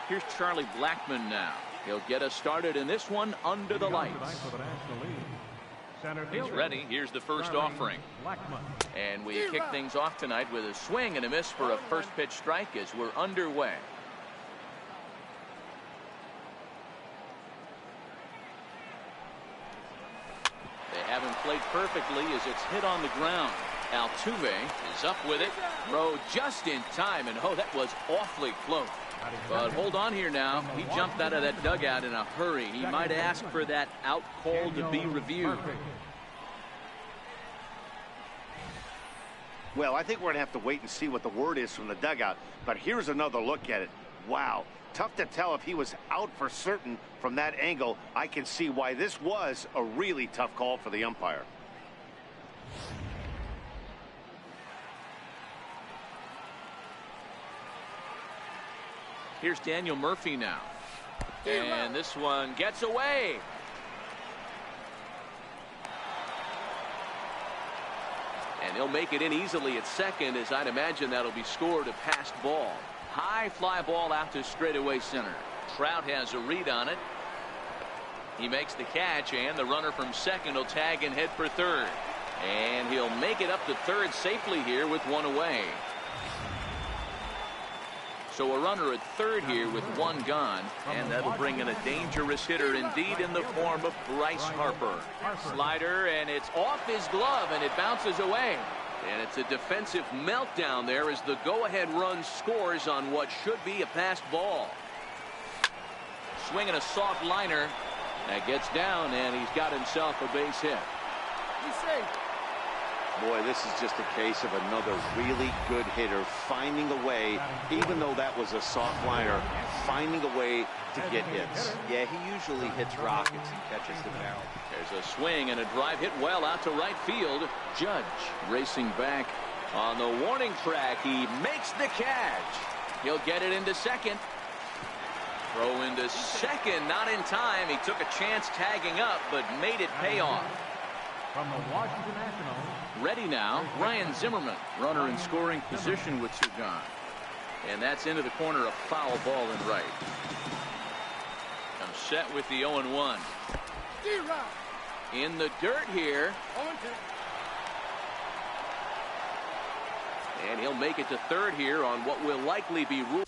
Here's Charlie Blackmon now. He'll get us started in this one under the lights. He's ready. Here's the first offering. And we kick things off tonight with a swing and a miss for a first pitch strike as we're underway. They haven't played perfectly as it's hit on the ground. Altuve is up with it. Throw just in time, and oh, that was awfully close. But hold on here now. He jumped out of that dugout in a hurry. He might ask for that out call to be reviewed. Well, I think we're going to have to wait and see what the word is from the dugout. But here's another look at it. Wow. Tough to tell if he was out for certain from that angle. I can see why this was a really tough call for the umpire. Here's Daniel Murphy now. And this one gets away. And he'll make it in easily at second, as I'd imagine that'll be scored a passed ball. High fly ball out to straightaway center. Trout has a read on it. He makes the catch, and the runner from second will tag and head for third. And he'll make it up to third safely here with one away. So a runner at third here with one gone, and that'll bring in a dangerous hitter indeed in the form of Bryce Harper. Slider, and it's off his glove, and it bounces away. And it's a defensive meltdown there as the go-ahead run scores on what should be a passed ball. Swinging a soft liner. That gets down, and he's got himself a base hit. He's safe. Boy, this is just a case of another really good hitter finding a way, even though that was a soft liner, finding a way to get hits. Yeah, he usually hits rockets and catches the barrel. There's a swing and a drive hit well out to right field. Judge racing back on the warning track. He makes the catch. He'll get it into second. Throw into second, not in time. He took a chance tagging up, but made it pay off. From the Washington Nationals. Ready now, Ryan Zimmerman, runner in scoring position with two gone. And that's into the corner, a foul ball in right. I'm set with the 0-1. In the dirt here. And he'll make it to third here on what will likely be ruled.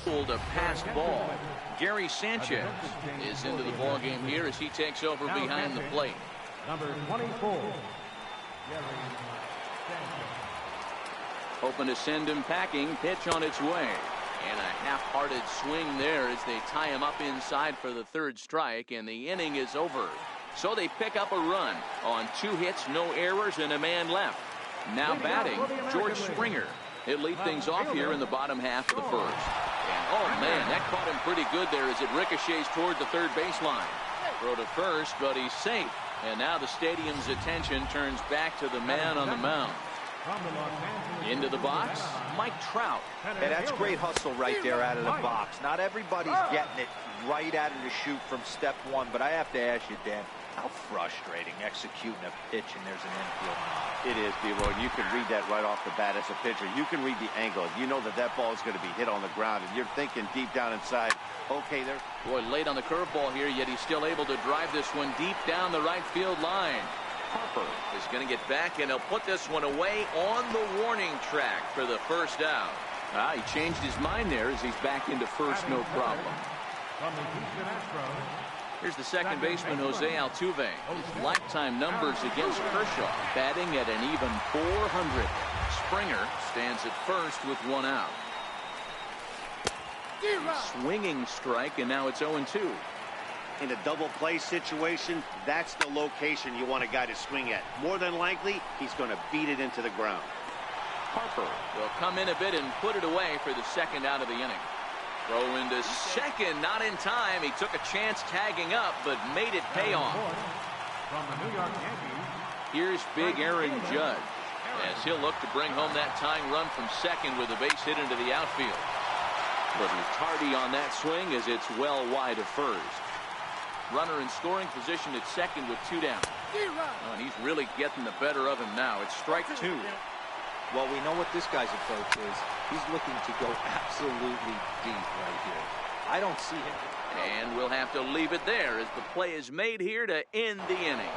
A passed ball. Gary Sanchez is into the ball game here as he takes over behind the plate. Number 24. Hoping to send him packing. Pitch on its way. And a half-hearted swing there as they tie him up inside for the third strike, and the inning is over. So they pick up a run on 2 hits, no errors, and a man left. Now batting, George Springer. He'll lead things off here in the bottom half of the first. And oh man, that caught him pretty good there as it ricochets toward the third baseline. Throw to first, but he's safe. And now the stadium's attention turns back to the man on the mound. Into the box, Mike Trout. Yeah, that's great hustle right there out of the box. Not everybody's getting it right out of the chute from step one, but I have to ask you, Dan, how frustrating executing a pitch and there's an infield knob. It is, D-Roy. You can read that right off the bat as a pitcher. You can read the angle. You know that that ball is going to be hit on the ground, and you're thinking deep down inside, okay, there. Boy, late on the curveball here, yet he's still able to drive this one deep down the right field line. Harper is going to get back, and he'll put this one away on the warning track for the first out. He changed his mind there as he's back into first, no problem. Here's the second baseman, Jose Altuve. His lifetime numbers against Kershaw, batting at an even .400. Springer stands at first with one out. Swinging strike, and now it's 0-2. In a double play situation, that's the location you want a guy to swing at. More than likely, he's going to beat it into the ground. Harper will come in a bit and put it away for the second out of the inning. Throw into second, not in time. He took a chance tagging up, but made it pay off. From the New York Yankees. Here's big Aaron Judge, as he'll look to bring home that tying run from second with a base hit into the outfield. But he's tardy on that swing as it's well wide of first. Runner in scoring position at second with 2 down. And he's really getting the better of him now. It's strike 2. Well, we know what this guy's approach is. He's looking to go absolutely deep right here. I don't see him. And we'll have to leave it there as the play is made here to end the inning.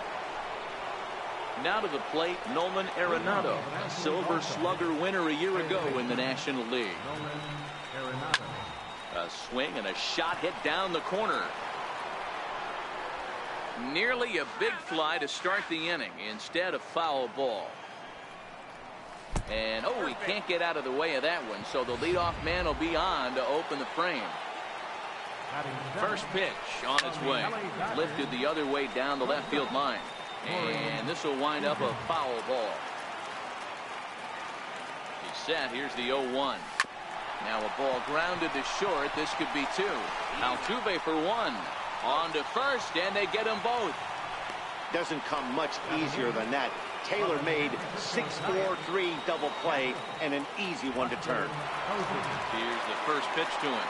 Now to the plate, Nolan Arenado, a Silver Slugger winner a year ago in the National League. A swing and a shot hit down the corner. Nearly a big fly to start the inning. Instead, a foul ball. And, oh, he can't get out of the way of that one, so the leadoff man will be on to open the frame. First pitch on its way. Lifted the other way down the left field line. And this will wind up a foul ball. He's set. Here's the 0-1. Now a ball grounded to short. This could be 2. Altuve for 1. On to first, and they get them both. Doesn't come much easier than that. Taylor made 6-4-3 double play and an easy one to turn. Here's the first pitch to him.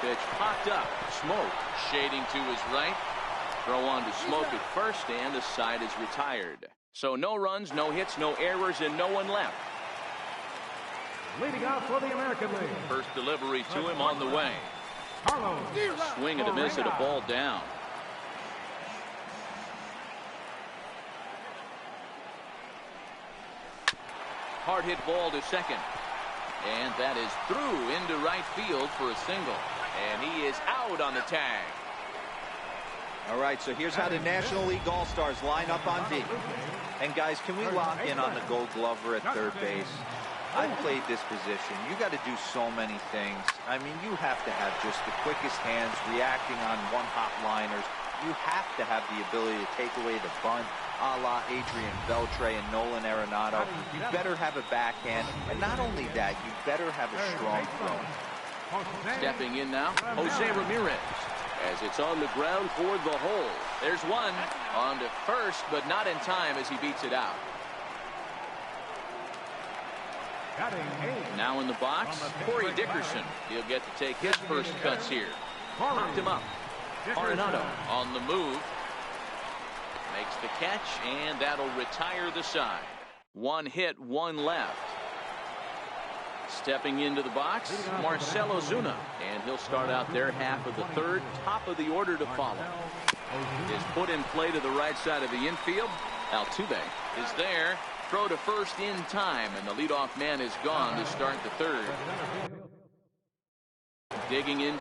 Pitch popped up. Smoke shading to his right. Throw on to Smoke at first, and the side is retired. So no runs, no hits, no errors, and no one left. Leading out for the American League. First delivery to him on the way. Swing and a miss at a ball down. Hard hit ball to second. And that is through into right field for a single. And he is out on the tag. All right, so here's how the National League All-Stars line up on D. And guys, can we lock in on the Gold Glover at third base? I've played this position. You got to do so many things. I mean, you have to have just the quickest hands, reacting on one-hop liners. You have to have the ability to take away the bunt, a la Adrian Beltre and Nolan Arenado. You better have a backhand, and not only that, you better have a strong throw. Stepping in now, Jose Ramirez, as it's on the ground for the hole. There's one on to first, but not in time as he beats it out. Now in the box, Corey Dickerson. He'll get to take his first cuts here. Popped him up. Arenado on the move. Makes the catch, and that'll retire the side. 1 hit, 1 left. Stepping into the box, Marcell Ozuna. And he'll start out their half of the third, top of the order to follow. Is put in play to the right side of the infield. Altuve is there. Throw to first in time, and the leadoff man is gone to start the third. Digging in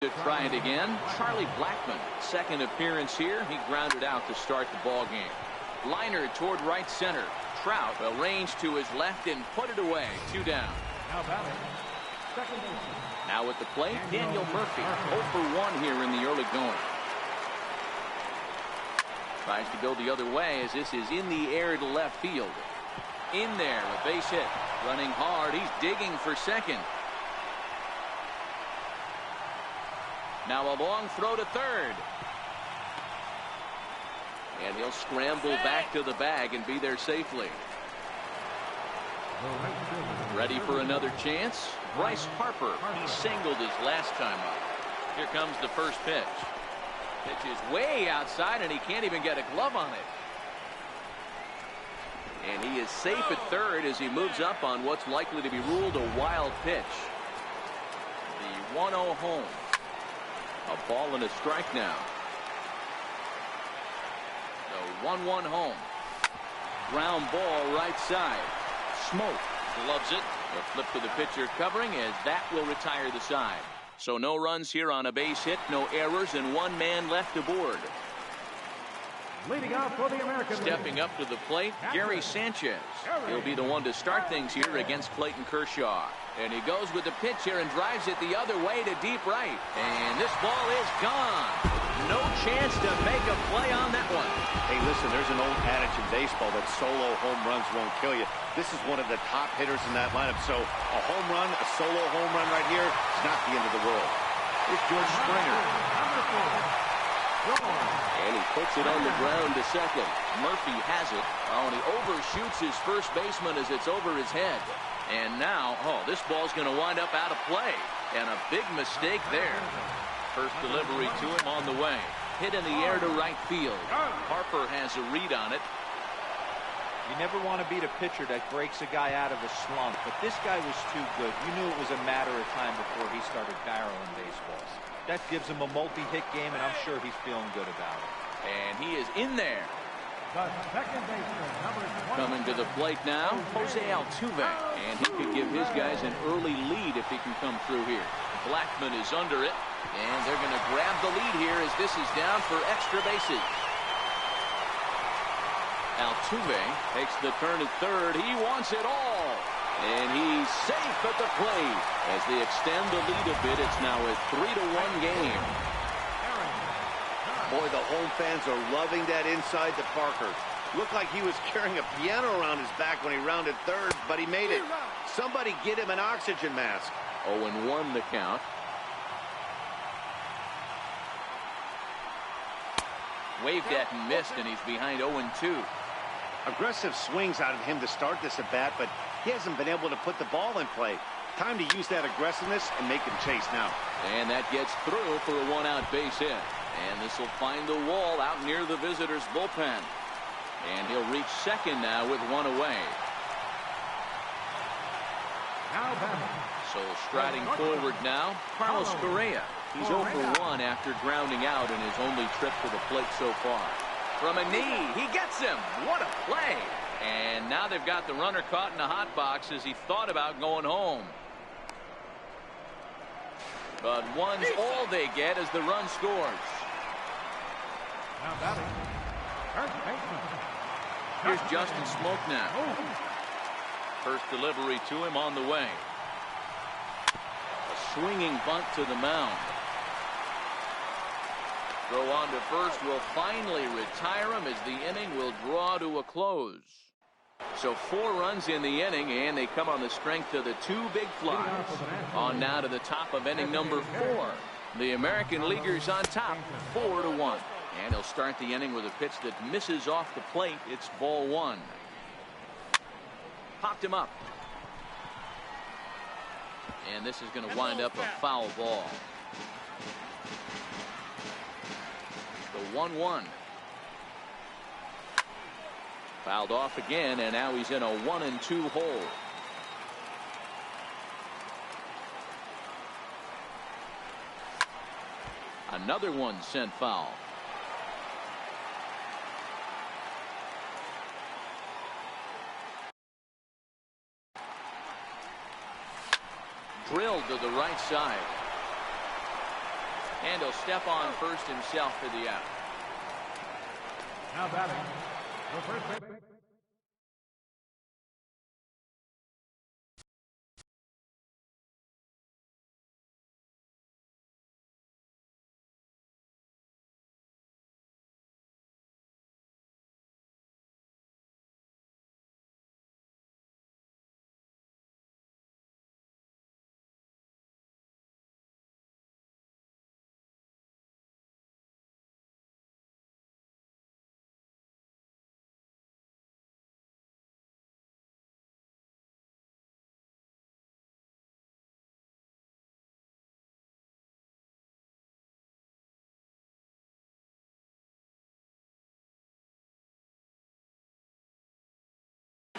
to try it again, Charlie Blackmon. Second appearance here. He grounded out to start the ball game. Liner toward right center. Trout will range to his left and put it away. 2 down. Now at the plate, Daniel Murphy. 0 for 1 here in the early going. Tries to go the other way as this is in the air to left field. In there, a base hit. Running hard, he's digging for second. Now a long throw to third. And he'll scramble back to the bag and be there safely. Ready for another chance? Bryce Harper. He singled his last time up. Here comes the first pitch. Pitch is way outside, and he can't even get a glove on it. And he is safe at third as he moves up on what's likely to be ruled a wild pitch. The 1-0 home. A ball and a strike now. The 1-1 home. Ground ball right side. Smoke gloves it. A flip to the pitcher covering as that will retire the side. So no runs here on a base hit, no errors, and 1 man left aboard. Leading out for the American Stepping League. up to the plate, Gary Sanchez. He'll be the one to start things here against Clayton Kershaw. And he goes with the pitch here and drives it the other way to deep right. And this ball is gone. No chance to make a play on that one. Hey, listen, there's an old adage in baseball that solo home runs won't kill you. This is one of the top hitters in that lineup. So a home run, a solo home run right here is not the end of the world. Here's George Springer. And he puts it on the ground to second. Murphy has it. Oh, and he overshoots his first baseman as it's over his head. And now, this ball's going to wind up out of play. And a big mistake there. First delivery to him on the way. Hit in the air to right field. Harper has a read on it. You never want to beat a pitcher that breaks a guy out of a slump, but this guy was too good. You knew it was a matter of time before he started barreling baseballs. That gives him a multi-hit game, and I'm sure he's feeling good about it. And he is in there. The second baseman, number 20. Coming to the plate now, Jose Altuve. And he could give his guys an early lead if he can come through here. Blackman is under it, and they're going to grab the lead here as this is down for extra bases. Altuve takes the turn at third. He wants it all. And he's safe at the plate. As they extend the lead a bit, it's now a 3-1 game. Boy, the home fans are loving that inside to Parker. Looked like he was carrying a piano around his back when he rounded third, but he made it. Somebody get him an oxygen mask. 0-1 the count. Waved at and missed, and he's behind 0-2. Aggressive swings out of him to start this at bat, but he hasn't been able to put the ball in play. Time to use that aggressiveness and make him chase now. And that gets through for a one-out base hit. And this will find the wall out near the visitors' bullpen. And he'll reach second now with one away. Now batting. So striding forward now, Carlos Correa. He's 0 for 1 after grounding out in his only trip to the plate so far. From a knee, he gets him. What a play. And now they've got the runner caught in the hot box as he thought about going home. But one's all they get as the run scores. Now batting. First baseman. Here's Justin Smoke now. First delivery to him on the way. A swinging bunt to the mound. Throw on to first will finally retire him as the inning will draw to a close. So 4 runs in the inning, and they come on the strength of the 2 big flies. On now to the top of inning number 4. The American Leaguers on top, 4-1. And he'll start the inning with a pitch that misses off the plate. It's ball 1. Popped him up. And this is going to wind up a foul ball. The 1-1. Fouled off again, and now he's in a 1-2 hole. Another one sent foul. Drilled to the right side. And he'll step on first himself for the out. Now batting. The first baseman.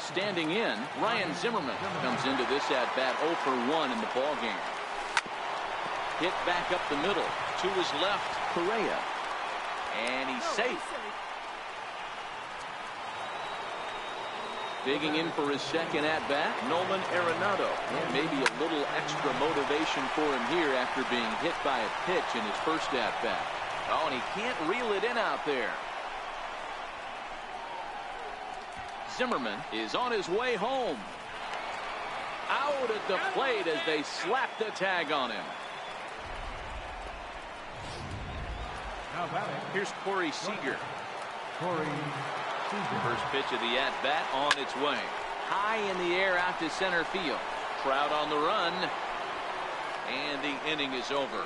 Standing in, Ryan Zimmerman comes into this at-bat 0 for 1 in the ballgame. Hit back up the middle. To his left, Correa. And he's safe. Digging in for his second at-bat, Nolan Arenado. And maybe a little extra motivation for him here after being hit by a pitch in his first at-bat. Oh, and he can't reel it in out there. Zimmerman is on his way home. Out at the plate as they slap the tag on him. Now batting. Here's Corey Seager. Corey Seager. First pitch of the at-bat on its way. High in the air out to center field. Trout on the run. And the inning is over.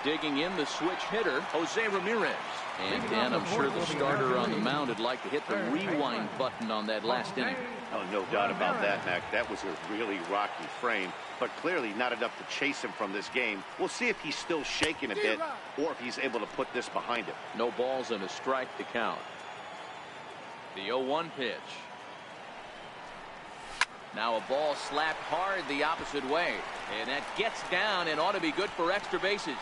Digging in the switch hitter, Jose Ramirez. And Dan, I'm sure the starter on the mound would like to hit the rewind button on that last inning. Oh, no doubt about that, Mac. That was a really rocky frame, but clearly not enough to chase him from this game. We'll see if he's still shaking a bit or if he's able to put this behind him. No balls and a strike to count. The 0-1 pitch. Now a ball slapped hard the opposite way. And that gets down and ought to be good for extra bases.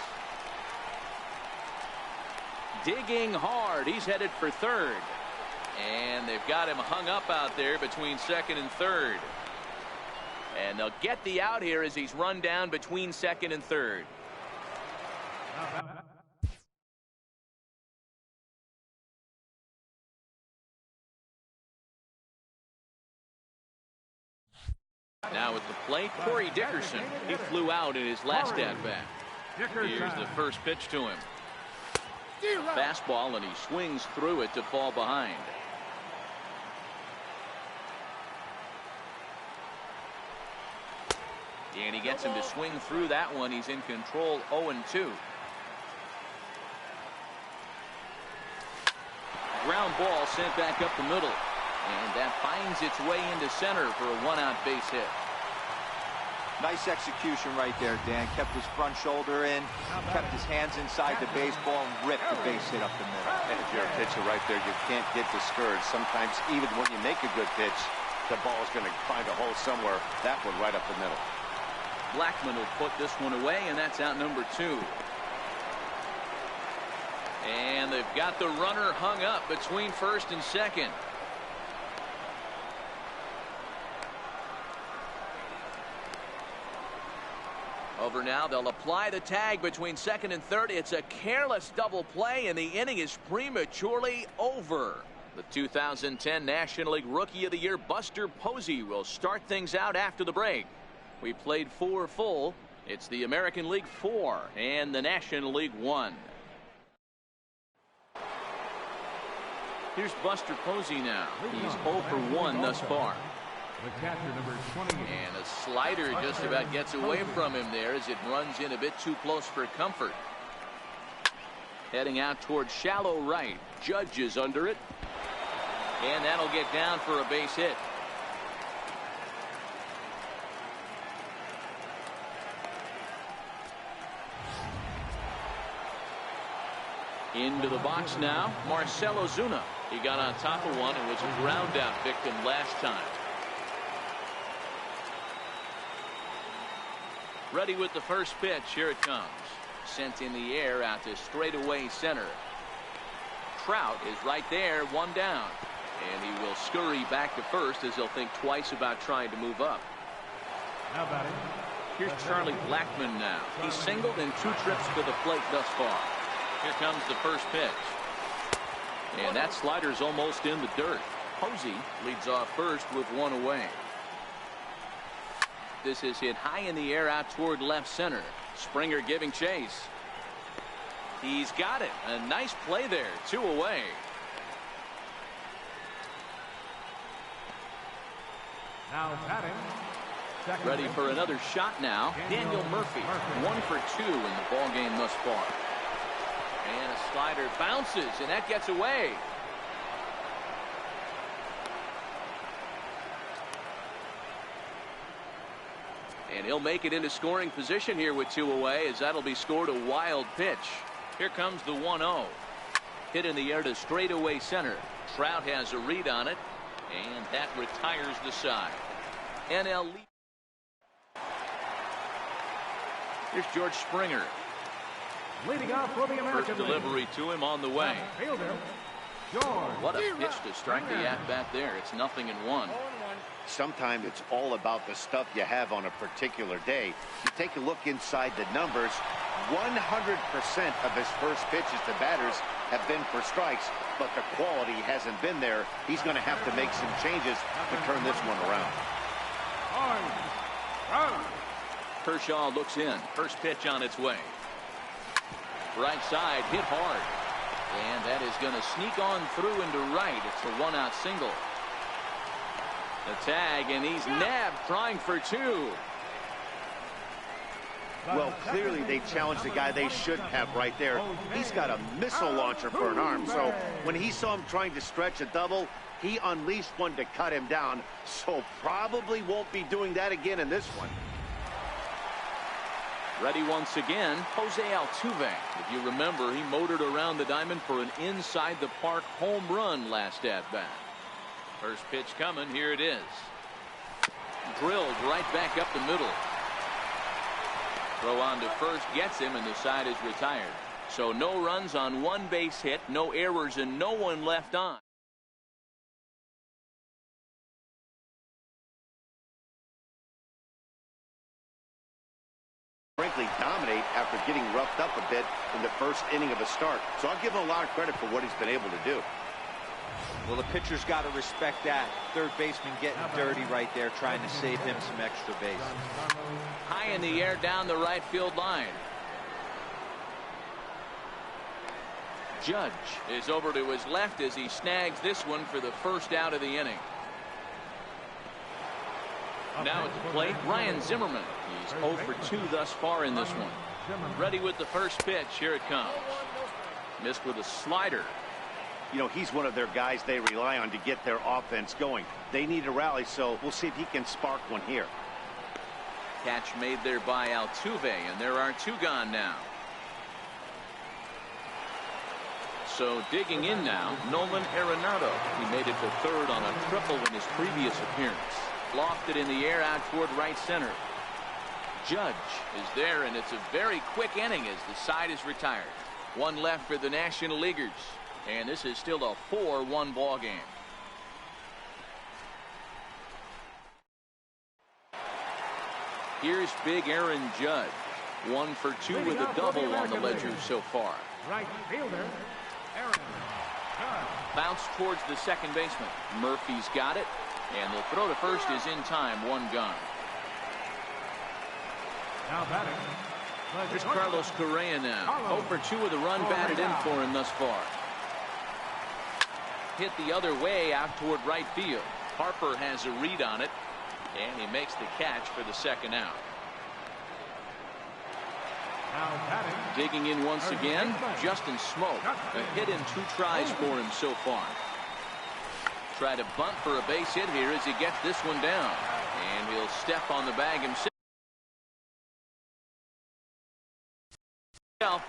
Digging hard. He's headed for third. And they've got him hung up out there between second and third. And they'll get the out here as he's run down between second and third. Now at the plate, Corey Dickerson. He flew out in his last at-bat. Here's the first pitch to him. Fastball, and he swings through it to fall behind. And he gets him to swing through that one. He's in control, 0-2. Ground ball sent back up the middle. And that finds its way into center for a one-out base hit. Nice execution right there, Dan. Kept his front shoulder in, kept his hands inside the baseball, and ripped the base hit up the middle. And if you're a pitcher right there, you can't get discouraged. Sometimes even when you make a good pitch, the ball is going to find a hole somewhere. That one right up the middle. Blackman will put this one away, and that's out number 2. And they've got the runner hung up between first and second. Over now, they'll apply the tag between second and third. It's a careless double play, and the inning is prematurely over. The 2010 National League Rookie of the Year, Buster Posey, will start things out after the break. We played 4 full. It's the American League 4 and the National League 1. Here's Buster Posey now. He's 0 for 1 thus far. The catcher, number 28. And a slider just about gets away from him there as it runs in a bit too close for comfort. Heading out towards shallow right. Judge is under it. And that'll get down for a base hit. Into the box now, Marcell Ozuna. He got on top of one and was a ground out victim last time. Ready with the first pitch. Here it comes. Sent in the air out to straightaway center. Trout is right there, 1 down. And he will scurry back to first as he'll think twice about trying to move up. Now batting. Here's Charlie Blackman now. He's singled in 2 trips to the plate thus far. Here comes the first pitch. And that slider's almost in the dirt. Posey leads off first with 1 away. This is hit high in the air out toward left center. Springer giving chase. He's got it. A nice play there. 2 away. Now batting. Ready for another shot now. Daniel Murphy. 1 for 2 in the ball game thus far. And a slider bounces, and that gets away. And he'll make it into scoring position here with 2 away, as that'll be scored a wild pitch. Here comes the 1-0. Hit in the air to straightaway center. Trout has a read on it, and that retires the side. NL lead. Here's George Springer. Leading off for the American First delivery to him on the way. Fielder, George. What a pitch to strike the at-bat there. It's 0-1. Sometimes it's all about the stuff you have on a particular day. You take a look inside the numbers. 100% of his first pitches to batters have been for strikes, but the quality hasn't been there. He's going to have to make some changes to turn this one around. Kershaw looks in. First pitch on its way. Right side, hit hard. And that is going to sneak on through into right. It's a 1-out single. The tag, and he's nabbed, trying for 2. Well, clearly they challenged the guy they shouldn't have right there. He's got a missile launcher for an arm, so when he saw him trying to stretch a double, he unleashed one to cut him down, so probably won't be doing that again in this one. Ready once again, Jose Altuve. If you remember, he motored around the diamond for an inside-the-park home run last at-bat. First pitch coming, here it is. Drilled right back up the middle. Throw on to first gets him, and the side is retired. So no runs on one base hit, no errors, and no one left on. Frankly, dominate after getting roughed up a bit in the first inning of a start. So I'll give him a lot of credit for what he's been able to do. Well, the pitcher's got to respect that. Third baseman getting dirty right there, trying to save him some extra base. High in the air down the right field line. Judge is over to his left as he snags this one for the first out of the inning. Now at the plate, Ryan Zimmerman. He's 0 for 2 thus far in this one. Ready with the first pitch. Here it comes. Missed with a slider. You know, he's one of their guys they rely on to get their offense going. They need a rally, so we'll see if he can spark one here. Catch made there by Altuve, and there are 2 gone now. So digging in now, Nolan Arenado. He made it to third on a triple in his previous appearance. Lofted in the air out toward right center. Judge is there, and it's a very quick inning as the side is retired. 1 left for the National Leaguers, and this is still a 4-1 ball game. Here's big Aaron Judge. 1 for 2 with a double on the ledger so far. Right fielder, Aaron Judge. Bounce towards the second baseman. Murphy's got it, and the throw to first is in time. 1 gone. Now batting. Here's Carlos Correa now. 0 for 2 with a run batted in for him thus far. Hit the other way out toward right field. Harper has a read on it, and he makes the catch for the second out. Now batting. Digging in once again, Justin Smoak. A hit in 2 tries for him so far. Try to bunt for a base hit here as he gets this one down, and he'll step on the bag himself.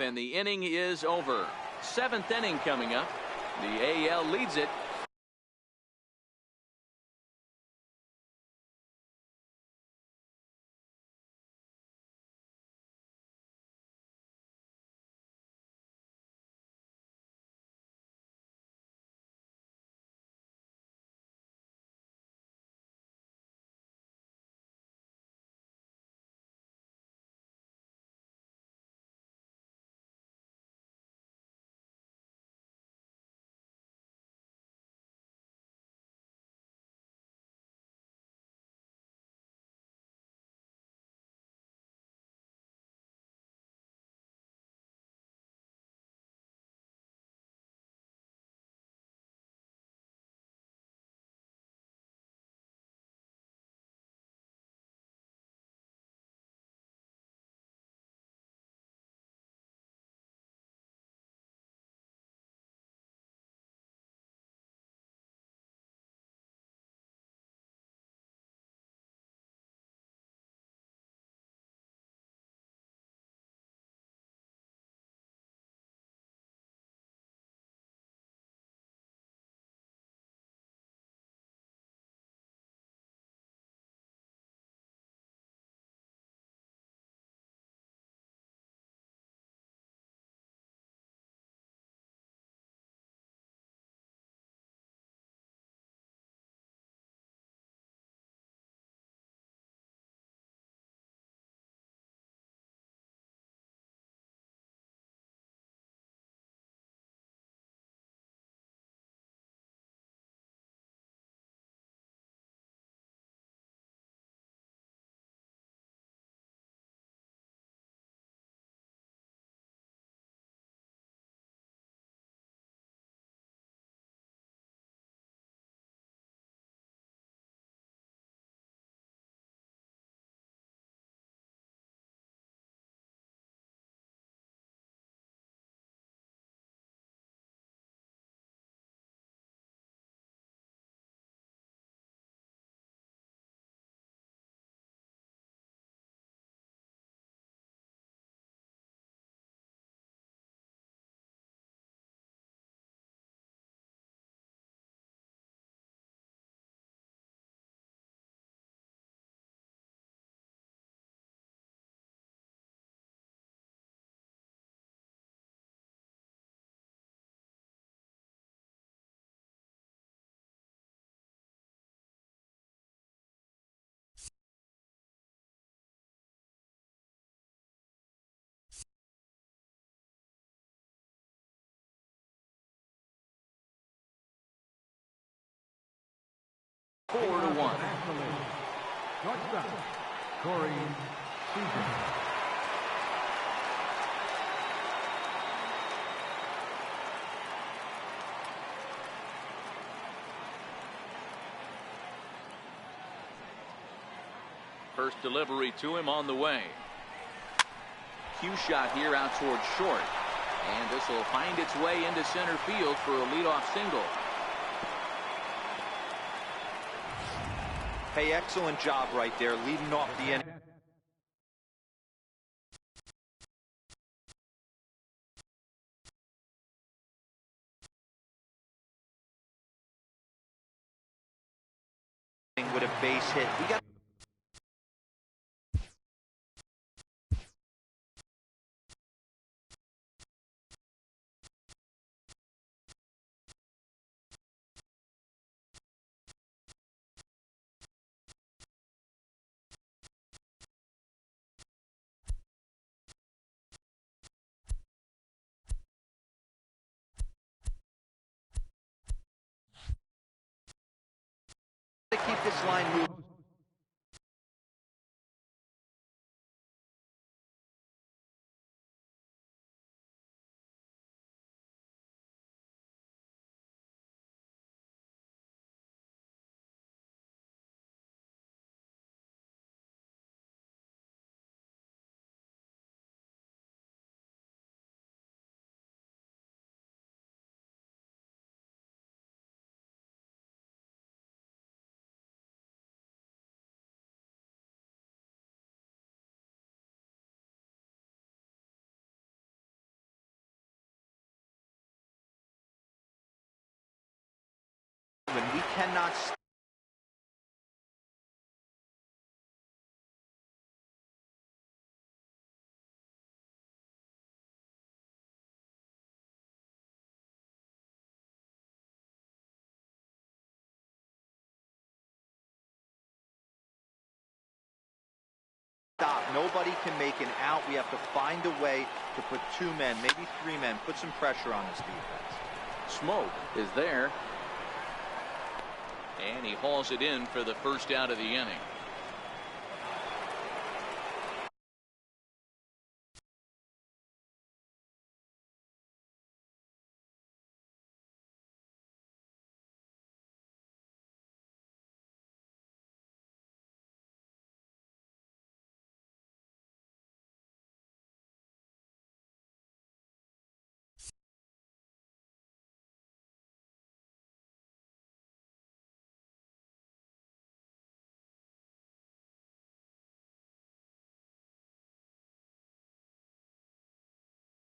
And the inning is over. 7th inning coming up. The AL leads it 4-1. Shortstop, Corey Seager. First delivery to him on the way. Cue shot here out towards short. And this will find its way into center field for a leadoff single. Hey, excellent job right there, leading off the inning. With a base hit. We got to keep this line moving. We cannot stop. Nobody can make an out. We have to find a way to put 2 men, maybe 3 men, put some pressure on this defense. Smoke is there. And he hauls it in for the first out of the inning.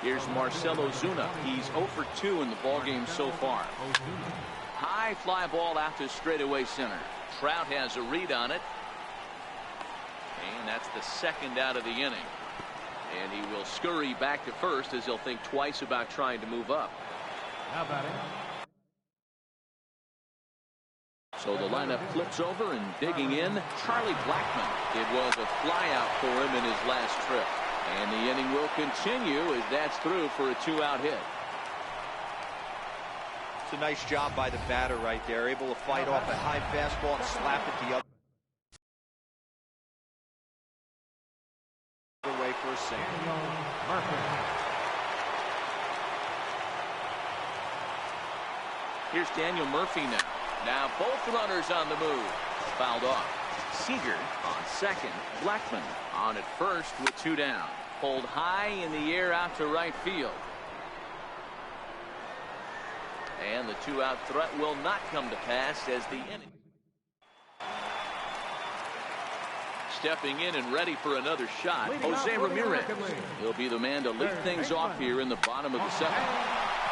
Here's Marcell Ozuna. He's 0 for 2 in the ballgame so far. High fly ball out to straightaway center. Trout has a read on it. And that's the second out of the inning. And he will scurry back to first as he'll think twice about trying to move up. Now batting. So the lineup flips over and digging in, Charlie Blackmon. It was a flyout for him in his last trip. And the inning will continue as that's through for a 2-out hit. It's a nice job by the batter right there, able to fight off a high fastball and slap it the other way for a single. Here's Daniel Murphy now. Now both runners on the move. Fouled off. Seager on second. Blackmon on at first with 2 down. Pulled high in the air out to right field. And the 2-out threat will not come to pass as the inning. Stepping in and ready for another shot, Jose Ramirez. He'll be the man to lead things off here in the bottom of the 7th.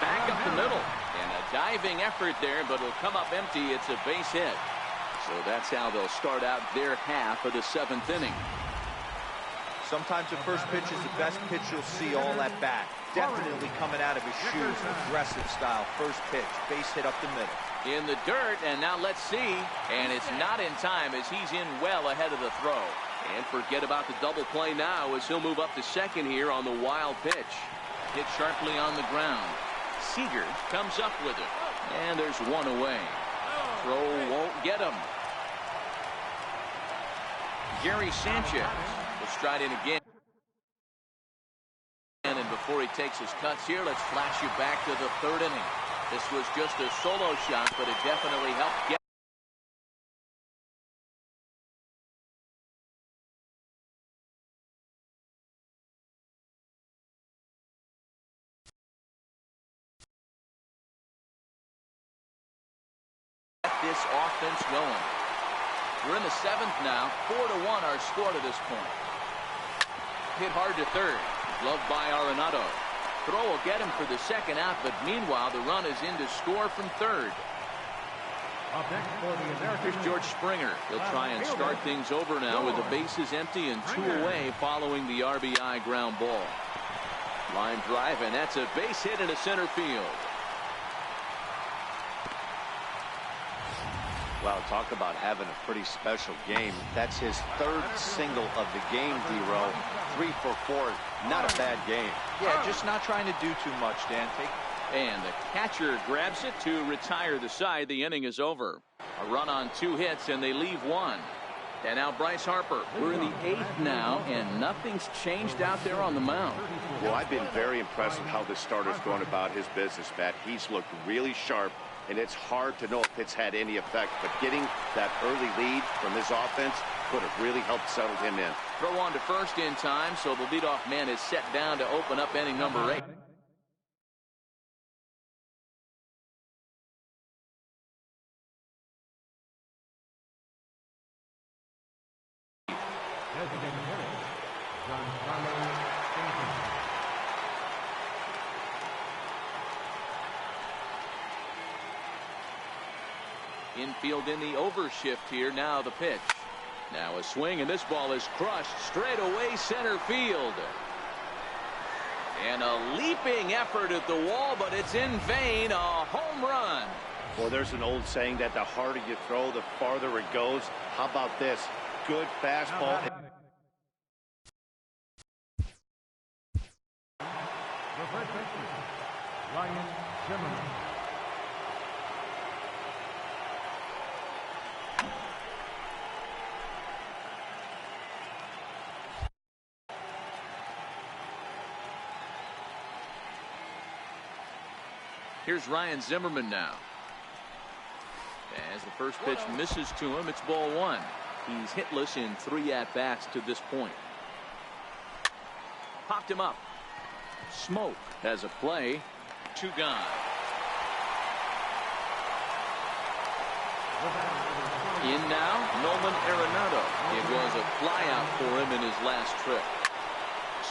Back up the middle. And a diving effort there, but it'll come up empty. It's a base hit. So that's how they'll start out their half of the 7th inning. Sometimes the first pitch is the best pitch you'll see all at bat. Definitely coming out of his shoes, aggressive style. First pitch, base hit up the middle. In the dirt, and now let's see. And it's not in time as he's in well ahead of the throw. And forget about the double play now as he'll move up to second here on the wild pitch. Hit sharply on the ground. Seager comes up with it. And there's one away. Throw won't get him. Gary Sanchez will stride in again. And before he takes his cuts here, let's flash you back to the third inning. This was just a solo shot, but it definitely helped get this offense going. We're in the seventh now. 4-1 our score to this point. Hit hard to third. Gloved by Arenado. Throw will get him for the second out, but meanwhile the run is in to score from third. Here's George Springer. He'll try and start things over now with the bases empty and 2 away following the RBI ground ball. Line drive, and that's a base hit into center field. Well, talk about having a pretty special game. That's his third single of the game, D-Row. 3 for 4. Not a bad game. Yeah, just not trying to do too much, Dan. And the catcher grabs it to retire the side. The inning is over. A run on 2 hits, and they leave 1. And now Bryce Harper. We're in the 8th now, and nothing's changed out there on the mound. Well, I've been very impressed with how this starter's going about his business, Matt. He's looked really sharp, and it's hard to know if it's had any effect. But getting that early lead from his offense could have really helped settle him in. Throw on to first in time, so the leadoff man is set down to open up inning number 8. Infield in the overshift here. Now the pitch. Now a swing, and this ball is crushed straight away center field. And a leaping effort at the wall, but it's in vain. A home run. Well, there's an old saying that the harder you throw, the farther it goes. How about this? Good fastball. The first baseman, Ryan Zimmerman. Here's Ryan Zimmerman now. As the first pitch misses to him, it's ball 1. He's hitless in 3 at-bats to this point. Popped him up. Smoke has a play. 2 gone. In now, Nolan Arenado. It was a flyout for him in his last trip.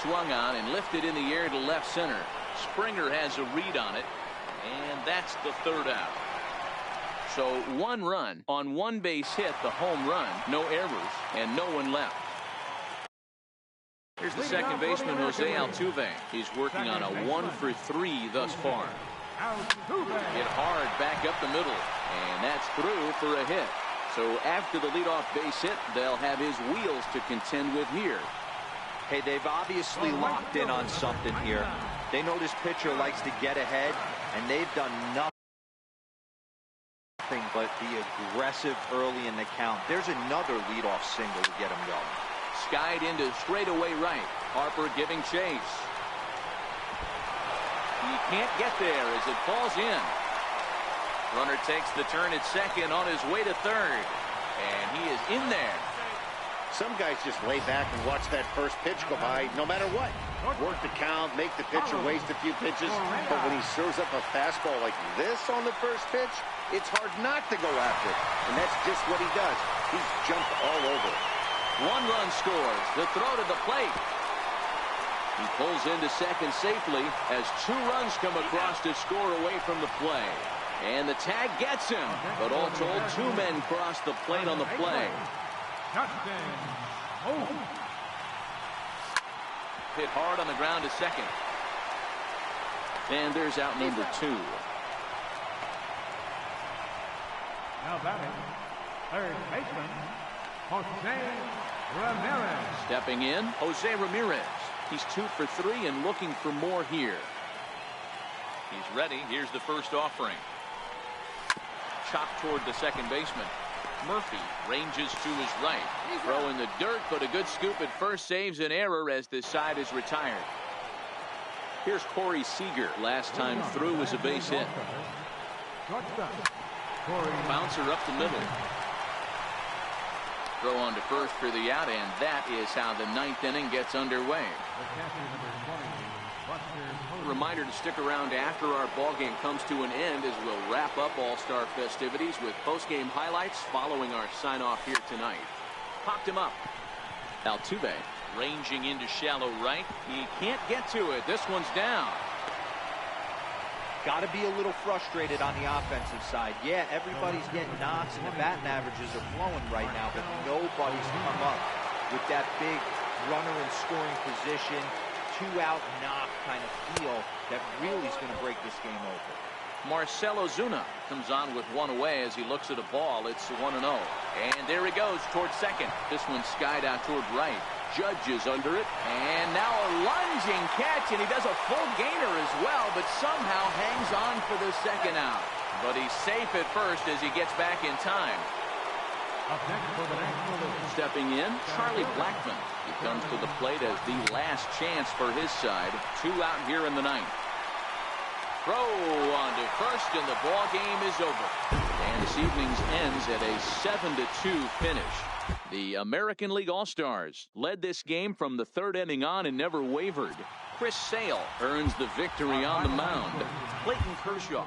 Swung on and lifted in the air to left center. Springer has a read on it. And that's the third out. So 1 run on 1 base hit, the home run, no errors, and no one left. Here's the second baseman, Jose Altuve. He's working on a 1 for 3 thus far. Hit hard back up the middle, and that's through for a hit. So after the leadoff base hit, they'll have his wheels to contend with here. Hey, they've obviously locked in on something here. They know this pitcher likes to get ahead, and they've done nothing but be aggressive early in the count. There's another leadoff single to get him going. Skied into straightaway right. Harper giving chase. He can't get there as it falls in. Runner takes the turn at second on his way to third. And he is in there. Some guys just lay back and watch that first pitch go by no matter what. Work the count, make the pitcher waste a few pitches. But when he serves up a fastball like this on the first pitch, it's hard not to go after it. And that's just what he does. He's jumped all over it. 1 run scores. The throw to the plate. He pulls into second safely as 2 runs come across to score away from the play. And the tag gets him. But all told, 2 men cross the plate on the play. Hit hard on the ground to second. And there's out number 2. Now batting, third baseman, Jose Ramirez. Stepping in, Jose Ramirez. He's 2 for 3 and looking for more here. He's ready. Here's the first offering. Chopped toward the second baseman. Murphy ranges to his right. Throw in the dirt, but a good scoop at first saves an error as this side is retired. Here's Corey Seager. Last time through was a base hit. Bouncer up the middle. Throw on to first for the out, and that is how the ninth inning gets underway. A reminder to stick around after our ball game comes to an end as we'll wrap up All-Star festivities with post-game highlights following our sign-off here tonight. Popped him up. Altuve ranging into shallow right. He can't get to it. This one's down. Got to be a little frustrated on the offensive side. Yeah, everybody's getting knocks and the batting averages are flowing right now, but nobody's come up with that big runner in scoring position, two-out knock kind of feel that really is going to break this game open. Marcell Ozuna comes on with one away as he looks at a ball. It's 1-0. And there he goes towards second. This one skied out toward right. Judge is under it. And now a lunging catch, and he does a full gainer as well, but somehow hangs on for the second out. But he's safe at first as he gets back in time. Stepping in, Charlie Blackmon. He comes to the plate as the last chance for his side. 2 out here in the ninth. Throw on to first, and the ball game is over. And this evening's ends at a 7-2 finish. The American League All-Stars led this game from the third inning on and never wavered. Chris Sale earns the victory on the mound. Clayton Kershaw.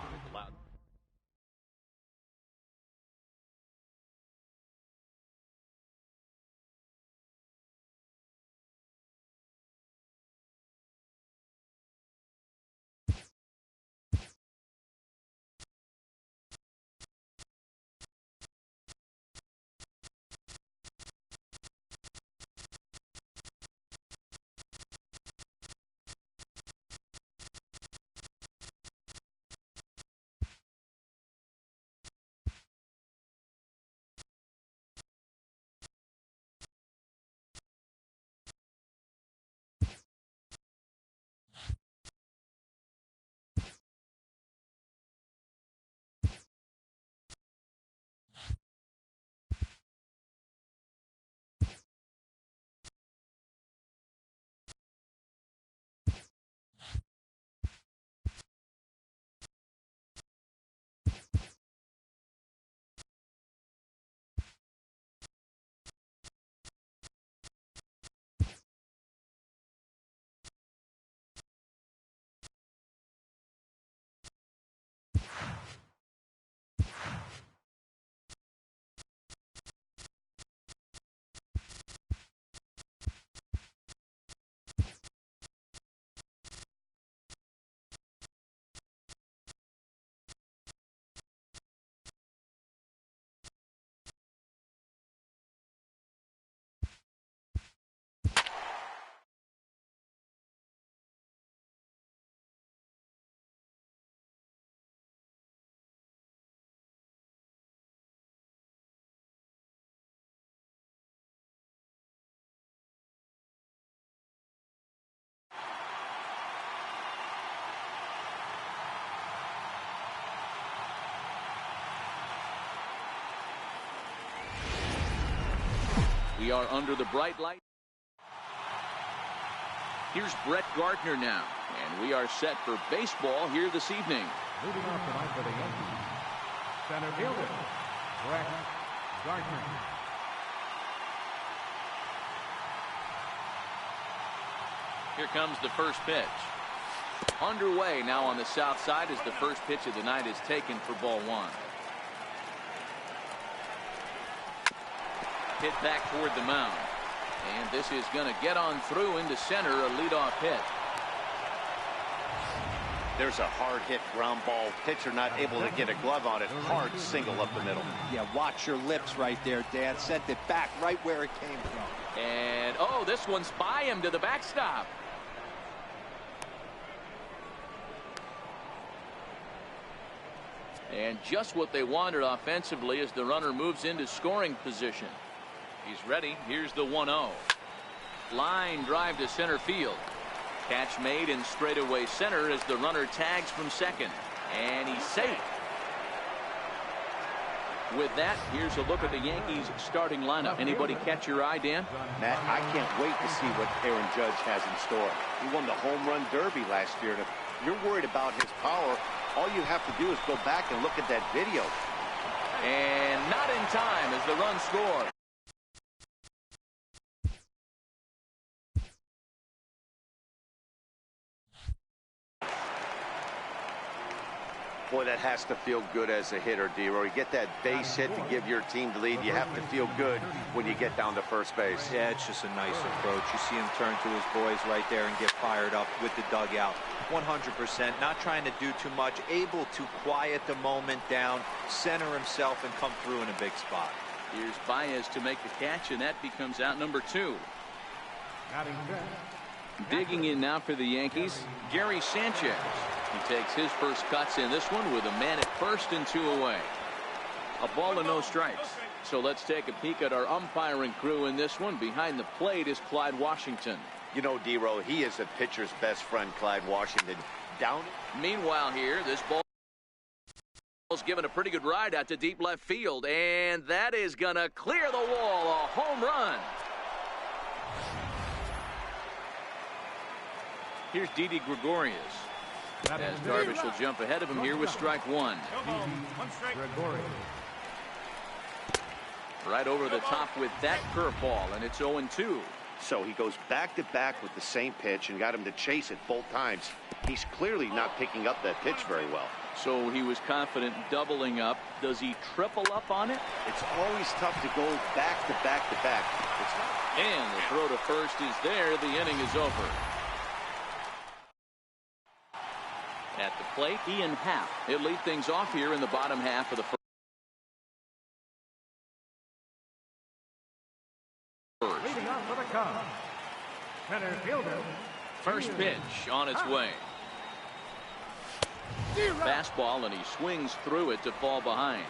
We are under the bright light. Here's Brett Gardner now, and we are set for baseball here this evening. Moving off tonight for the Yankees, center fielder, Brett Gardner. Here comes the first pitch. Underway now on the south side as the first pitch of the night is taken for ball one. Hit back toward the mound. And this is going to get on through into center, a leadoff hit. There's a hard hit ground ball. Pitcher not able to get a glove on it. Hard single up the middle. Yeah, watch your lips right there, Dad. Sent it back right where it came from. And, oh, this one's by him to the backstop. And just what they wanted offensively as the runner moves into scoring position. He's ready. Here's the 1-0. Line drive to center field. Catch made in straightaway center as the runner tags from second. And he's safe. With that, here's a look at the Yankees starting lineup. Anybody catch your eye, Dan? Matt, I can't wait to see what Aaron Judge has in store. He won the home run derby last year. And if you're worried about his power, all you have to do is go back and look at that video. And not in time as the run scored. Boy, that has to feel good as a hitter, D-Roy. You get that base hit to give your team the lead. You have to feel good when you get down to first base. Yeah, it's just a nice approach. You see him turn to his boys right there and get fired up with the dugout. 100%, not trying to do too much, able to quiet the moment down, center himself, and come through in a big spot. Here's Baez to make the catch, and that becomes out number 2. Digging in now for the Yankees, Gary Sanchez. He takes his first cuts in this one with a man at first and 2 away. A ball and no strikes. So let's take a peek at our umpiring crew in this one. Behind the plate is Clyde Washington. You know, D-Roy, he is a pitcher's best friend, Clyde Washington. Down. Meanwhile here, this ball is given a pretty good ride out to deep left field, and that is gonna clear the wall. A home run. Here's Didi Gregorius, as Darvish will jump ahead of him here with strike 1. Right over the top with that curveball, and it's 0-2. So he goes back-to-back with the same pitch and got him to chase it both times. He's clearly not picking up that pitch very well. So he was confident doubling up. Does he triple up on it? It's always tough to go back-to-back-to-back. And the throw to first is there. The inning is over. At the plate, Ian Happ. He'll lead things off here in the bottom half of the first. Leading off for the Cubs, center fielder. First pitch on its way. Fastball, and he swings through it to fall behind.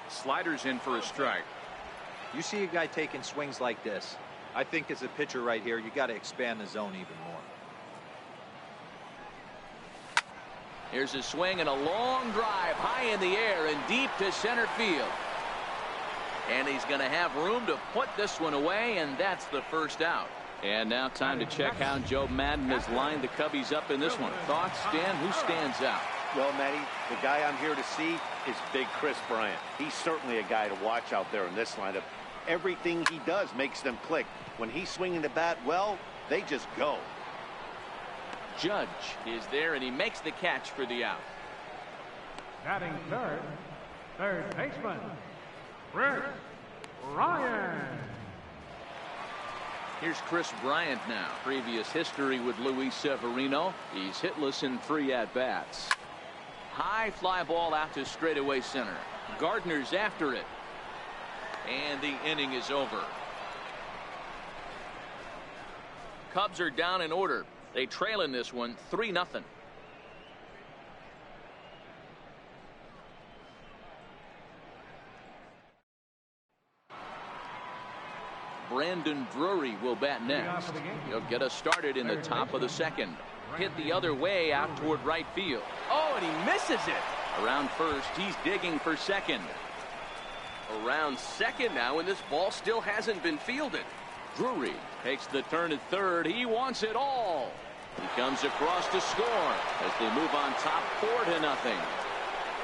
Sliders in for a strike. You see a guy taking swings like this. I think as a pitcher right here, you got to expand the zone even more. Here's a swing and a long drive high in the air and deep to center field. And he's going to have room to put this one away, and that's the first out. And now time to check how Joe Madden has lined the Cubbies up in this one. Thoughts, Stan? Who stands out? Well, Matty, the guy I'm here to see is Big Chris Bryant. He's certainly a guy to watch out there in this lineup. Everything he does makes them click. When he's swinging the bat, well, they just go. Judge is there, and he makes the catch for the out. Batting third baseman, Chris Ryan. Here's Chris Bryant now. Previous history with Luis Severino. He's hitless in 3 at-bats. High fly ball out to straightaway center. Gardner's after it. And the inning is over. Cubs are down in order. They trail in this one 3-0. Brandon Drury will bat next. He'll get us started in the top of the second. Hit the other way out toward right field. Oh, and he misses it. Around first, he's digging for second. Around second now, and this ball still hasn't been fielded. Drury takes the turn at third. He wants it all. He comes across to score as they move on top 4-0.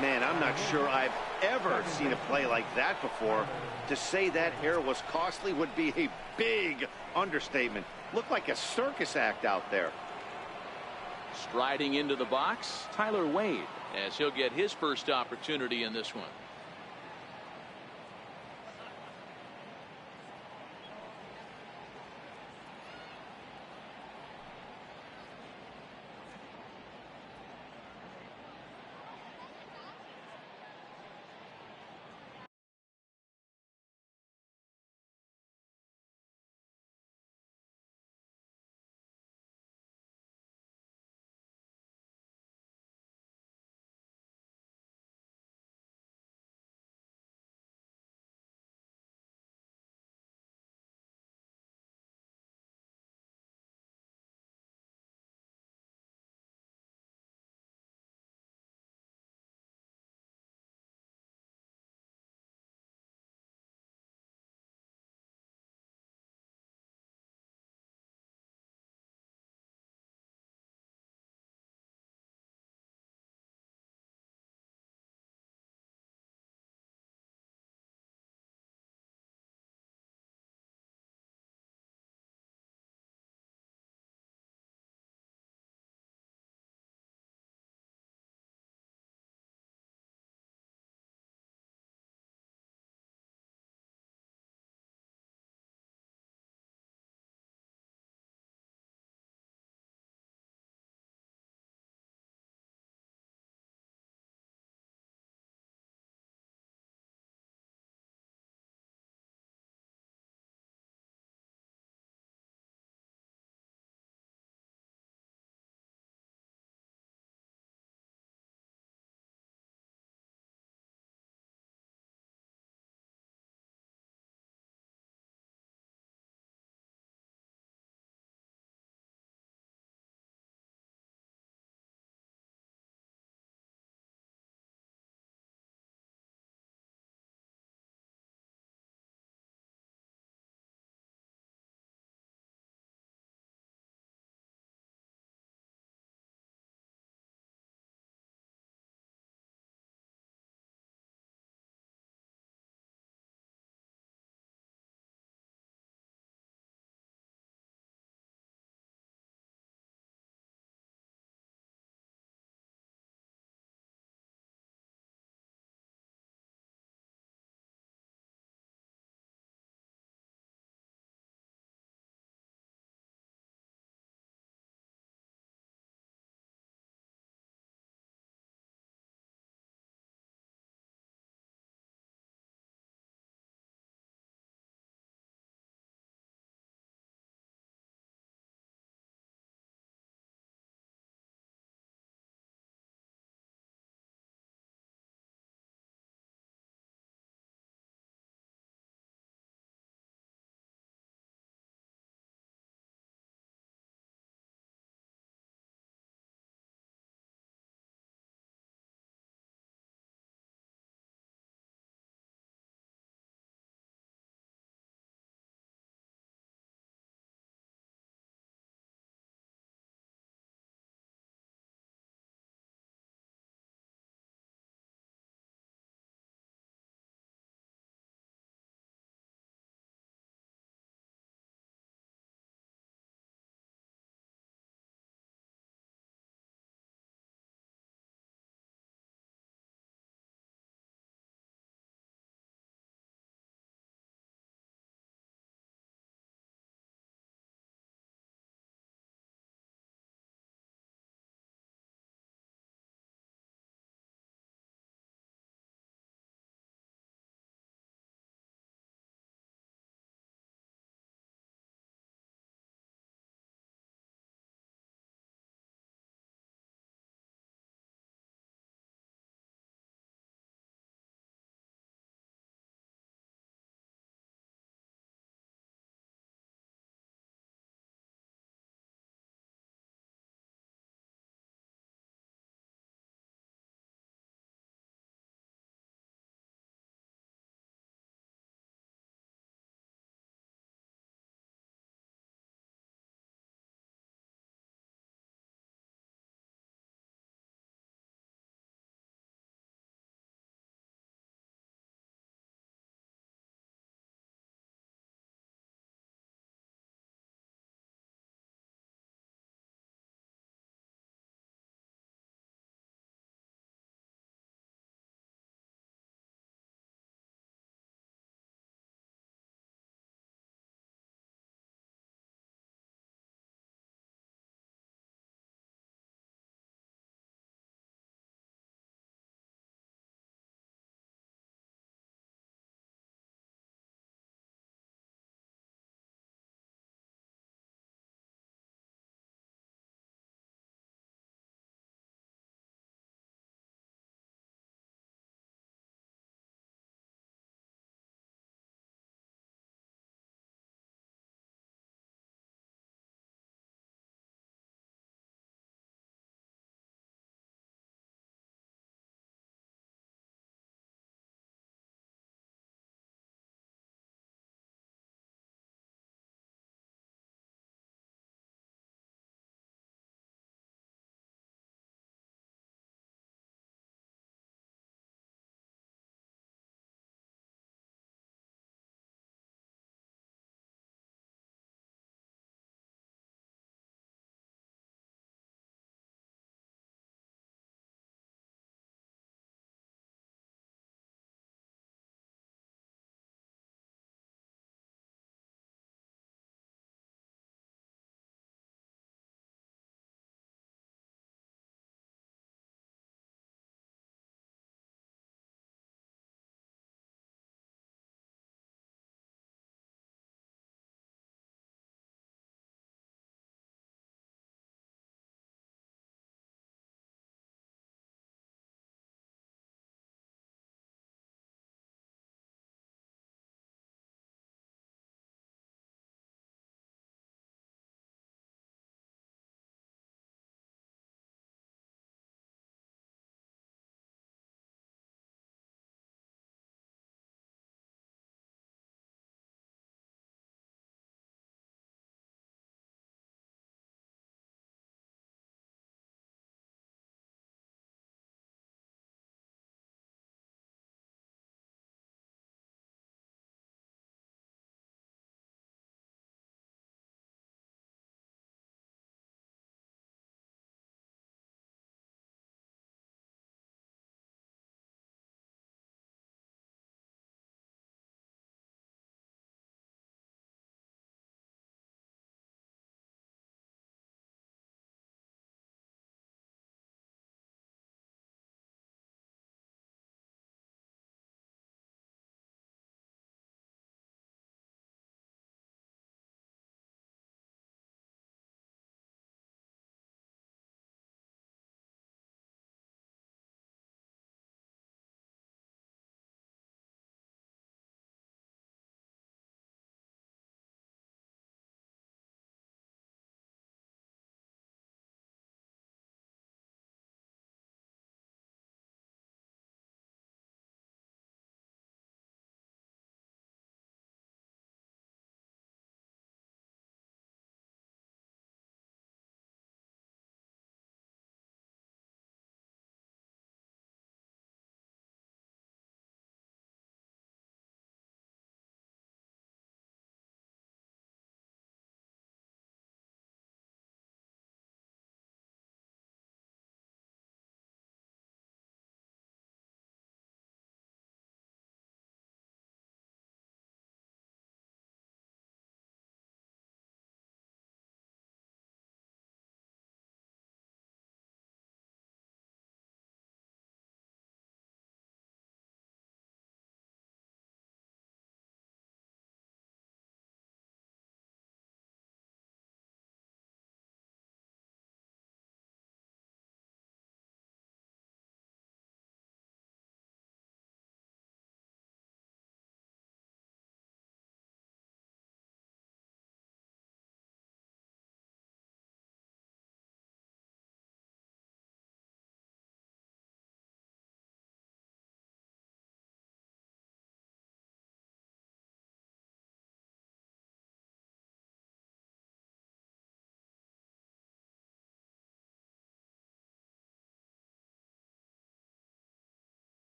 Man, I'm not sure I've ever seen a play like that before. To say that error was costly would be a big understatement. Looked like a circus act out there. Striding into the box, Tyler Wade, as he'll get his first opportunity in this one.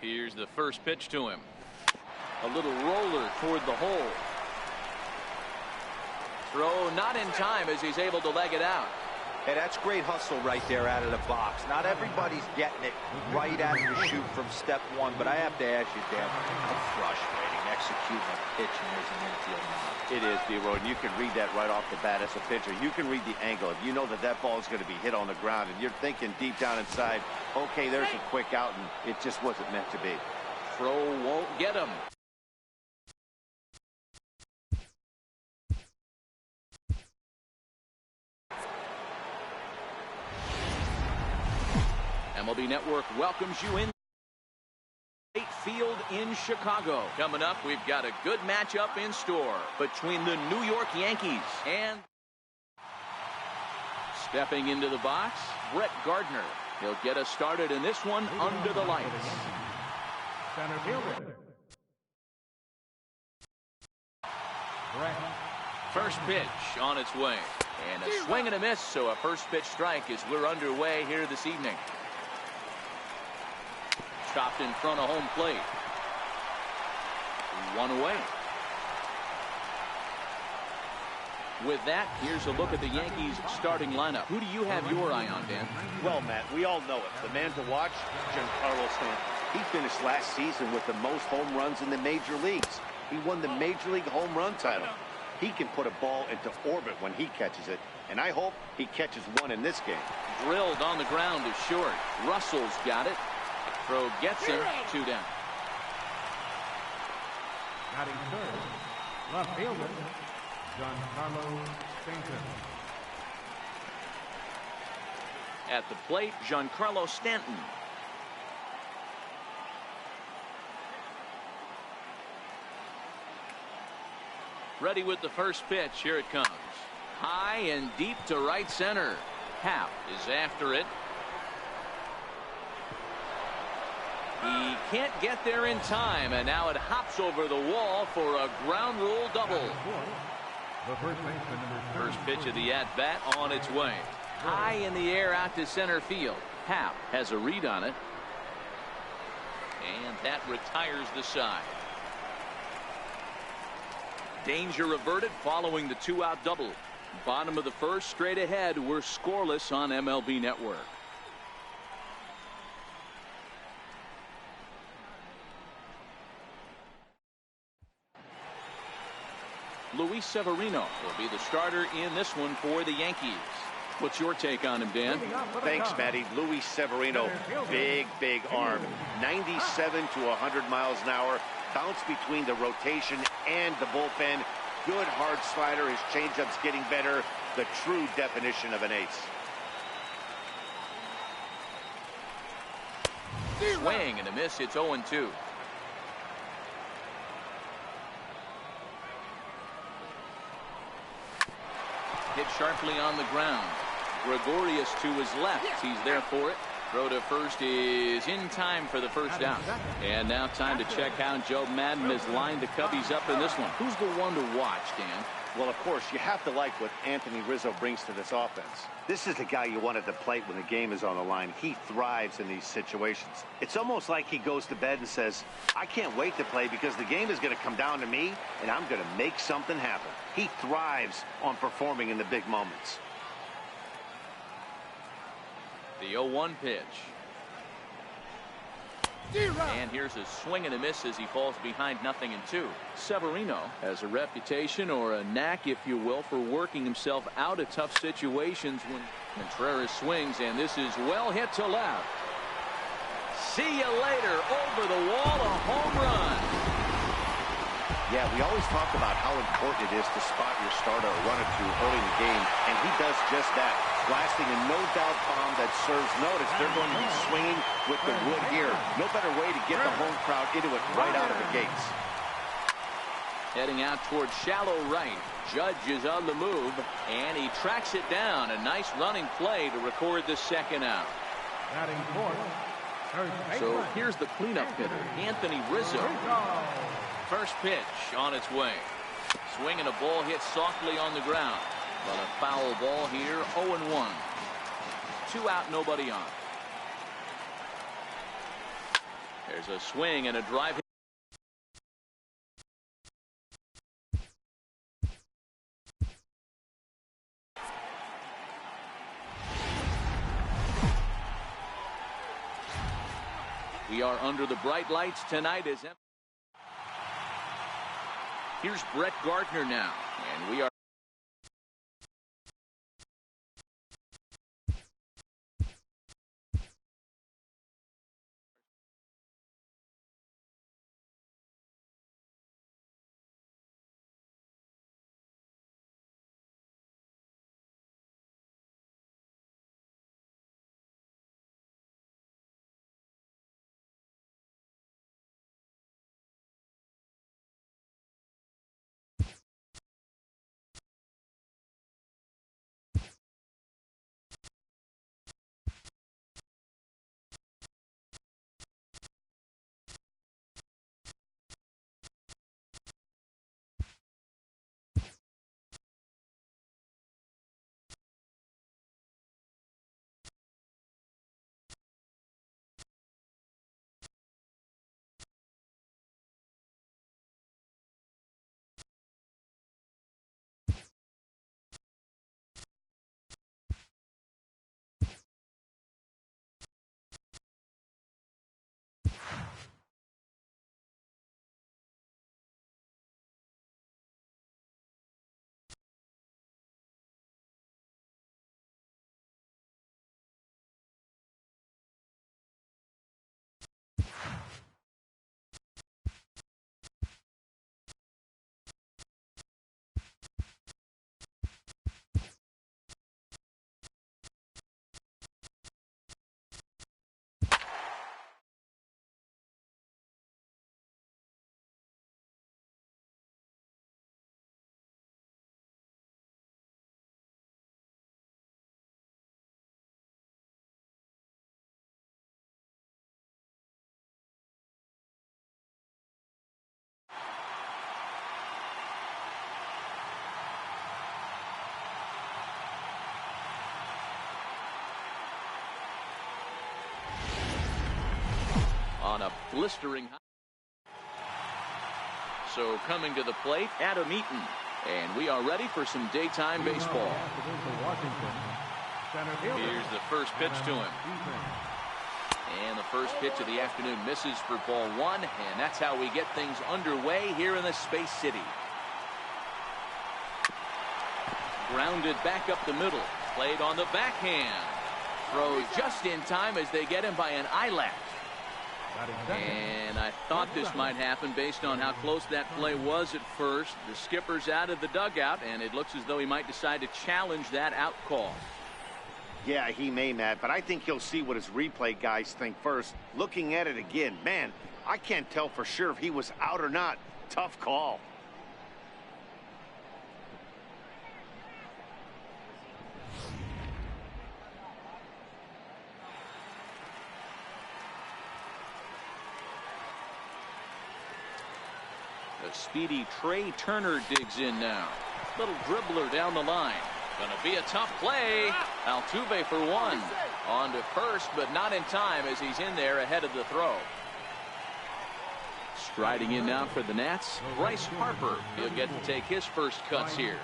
Here's the first pitch to him. A little roller toward the hole. Throw not in time as he's able to leg it out. Hey, that's great hustle right there out of the box. Not everybody's getting it right out of the chute from step one, but I have to ask you, Dan, how frustrating executing a pitch and there's an infield now. It is, D-Road, and you can read that right off the bat as a pitcher. You can read the angle. If you know that that ball is going to be hit on the ground, and you're thinking deep down inside, okay, there's a quick out, and it just wasn't meant to be. Throw won't get him. MLB Network welcomes you in Field in Chicago. Coming up, we've got a good matchup in store between the New York Yankees and stepping into the box, Brett Gardner. He'll get us started in this one under the lights. Center fielder. First pitch on its way. And a swing and a miss, so a first pitch strike as we're underway here this evening. Chopped in front of home plate. One away. With that, here's a look at the Yankees starting lineup. Who do you have your eye on, Dan? Well, Matt, we all know it. The man to watch, Giancarlo Stanton. He finished last season with the most home runs in the major leagues. He won the Major League home run title. He can put a ball into orbit when he catches it, and I hope he catches one in this game. Drilled on the ground is short. Russell's got it. Throw gets him. 2 down. Batting third, left fielder, Giancarlo Stanton. At the plate, Giancarlo Stanton. Ready with the first pitch. Here it comes. High and deep to right center. Happ is after it. He can't get there in time, and now it hops over the wall for a ground rule double. First pitch of the at-bat on its way. High in the air out to center field. Happ has a read on it. And that retires the side. Danger averted following the 2-out double. Bottom of the first, straight ahead. We're scoreless on MLB Network. Luis Severino will be the starter in this one for the Yankees. What's your take on him, Dan? Thanks, Matty. Luis Severino, big arm. 97 to 100 miles an hour. Bounce between the rotation and the bullpen. Good hard slider. His changeup's getting better. The true definition of an ace. Swing and a miss. It's 0-2. Hit sharply on the ground. Gregorius to his left. He's there for it. Throw to first is in time for the first down. And now time to check how Joe Madden has lined the Cubbies up in this one. Who's the one to watch, Dan? Well, of course, you have to like what Anthony Rizzo brings to this offense. This is the guy you want at the plate when the game is on the line. He thrives in these situations. It's almost like he goes to bed and says, I can't wait to play because the game is going to come down to me, and I'm going to make something happen. He thrives on performing in the big moments. The 0-1 pitch. And here's a swing and a miss as he falls behind 0-2. Severino has a reputation, or a knack, if you will, for working himself out of tough situations when Contreras swings, and this is well hit to left. See you later. Over the wall, a home run. Yeah, we always talk about how important it is to spot your starter a run or two early in the game, and he does just that. Blasting a no-doubt bomb that serves notice. They're going to be swinging with the wood here. No better way to get the home crowd into it right out of the gates. Heading out towards shallow right. Judge is on the move, and he tracks it down. A nice running play to record the second out. So here's the cleanup hitter, Anthony Rizzo. First pitch on its way. Swing and a ball hit softly on the ground. But a foul ball here, 0-1. 2 out, nobody on. There's a swing and a drive. We are under the bright lights tonight. Here's Brett Gardner now, and we are. On a blistering high. So coming to the plate, Adam Eaton. And we are ready for some daytime baseball. Here's the first pitch to him. And the first pitch of the afternoon misses for ball one. And that's how we get things underway here in the Space City. Grounded back up the middle. Played on the backhand. Throw just in time as they get him by an eyelet. And I thought this might happen based on how close that play was at first. The skipper's out of the dugout, and it looks as though he might decide to challenge that out call. Yeah, he may, Matt, but I think he'll see what his replay guys think first. Looking at it again, man, I can't tell for sure if he was out or not. Tough call. The speedy Trey Turner digs in now. Little dribbler down the line. Gonna be a tough play. Altuve for one. On to first, but not in time as he's in there ahead of the throw. Striding in now for the Nats, Bryce Harper. He'll get to take his first cuts here.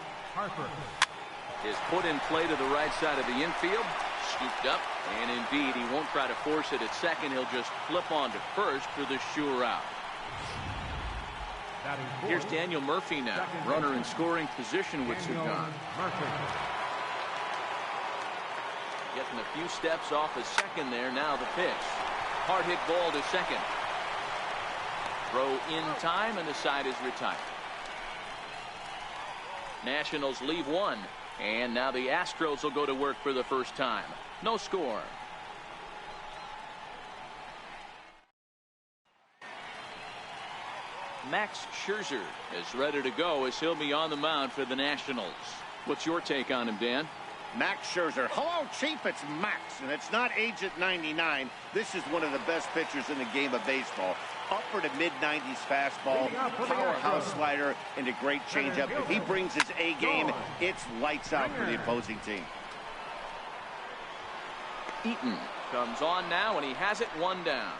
Is put in play to the right side of the infield. Scooped up, and indeed he won't try to force it at second. He'll just flip on to first for the sure out. Here's Daniel Murphy now. Runner in scoring position with Sugan. Getting a few steps off his second there. Now the pitch. Hard hit ball to second. Throw in time, and the side is retired. Nationals leave one. And now the Astros will go to work for the first time. No score. Max Scherzer is ready to go as he'll be on the mound for the Nationals. What's your take on him, Dan? Max Scherzer. Hello, Chief. It's Max, and it's not age at 99. This is one of the best pitchers in the game of baseball. Upper to mid-90s fastball, powerhouse slider, and a great changeup. If he brings his A game, it's lights out for the opposing team. Eaton comes on now, and he has it one down.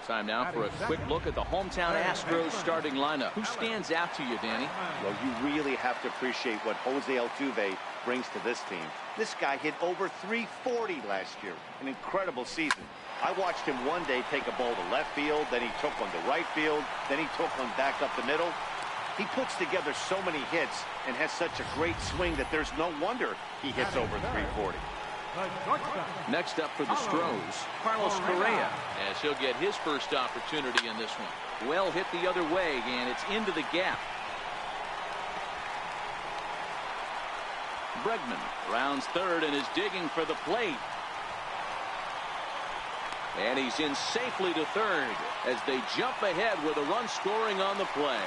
Time now for a quick look at the hometown Astros starting lineup. Who stands out to you, Danny? Well, you really have to appreciate what Jose Altuve brings to this team. This guy hit over 340 last year. An incredible season. I watched him one day take a ball to left field, then he took one to right field, then he took one back up the middle. He puts together so many hits and has such a great swing that there's no wonder he hits over 340. Next up for the Stros, Carlos Correa, as he'll get his first opportunity in this one. Well hit the other way, and it's into the gap. Bregman rounds third and is digging for the plate. And he's in safely to third as they jump ahead with a run scoring on the play.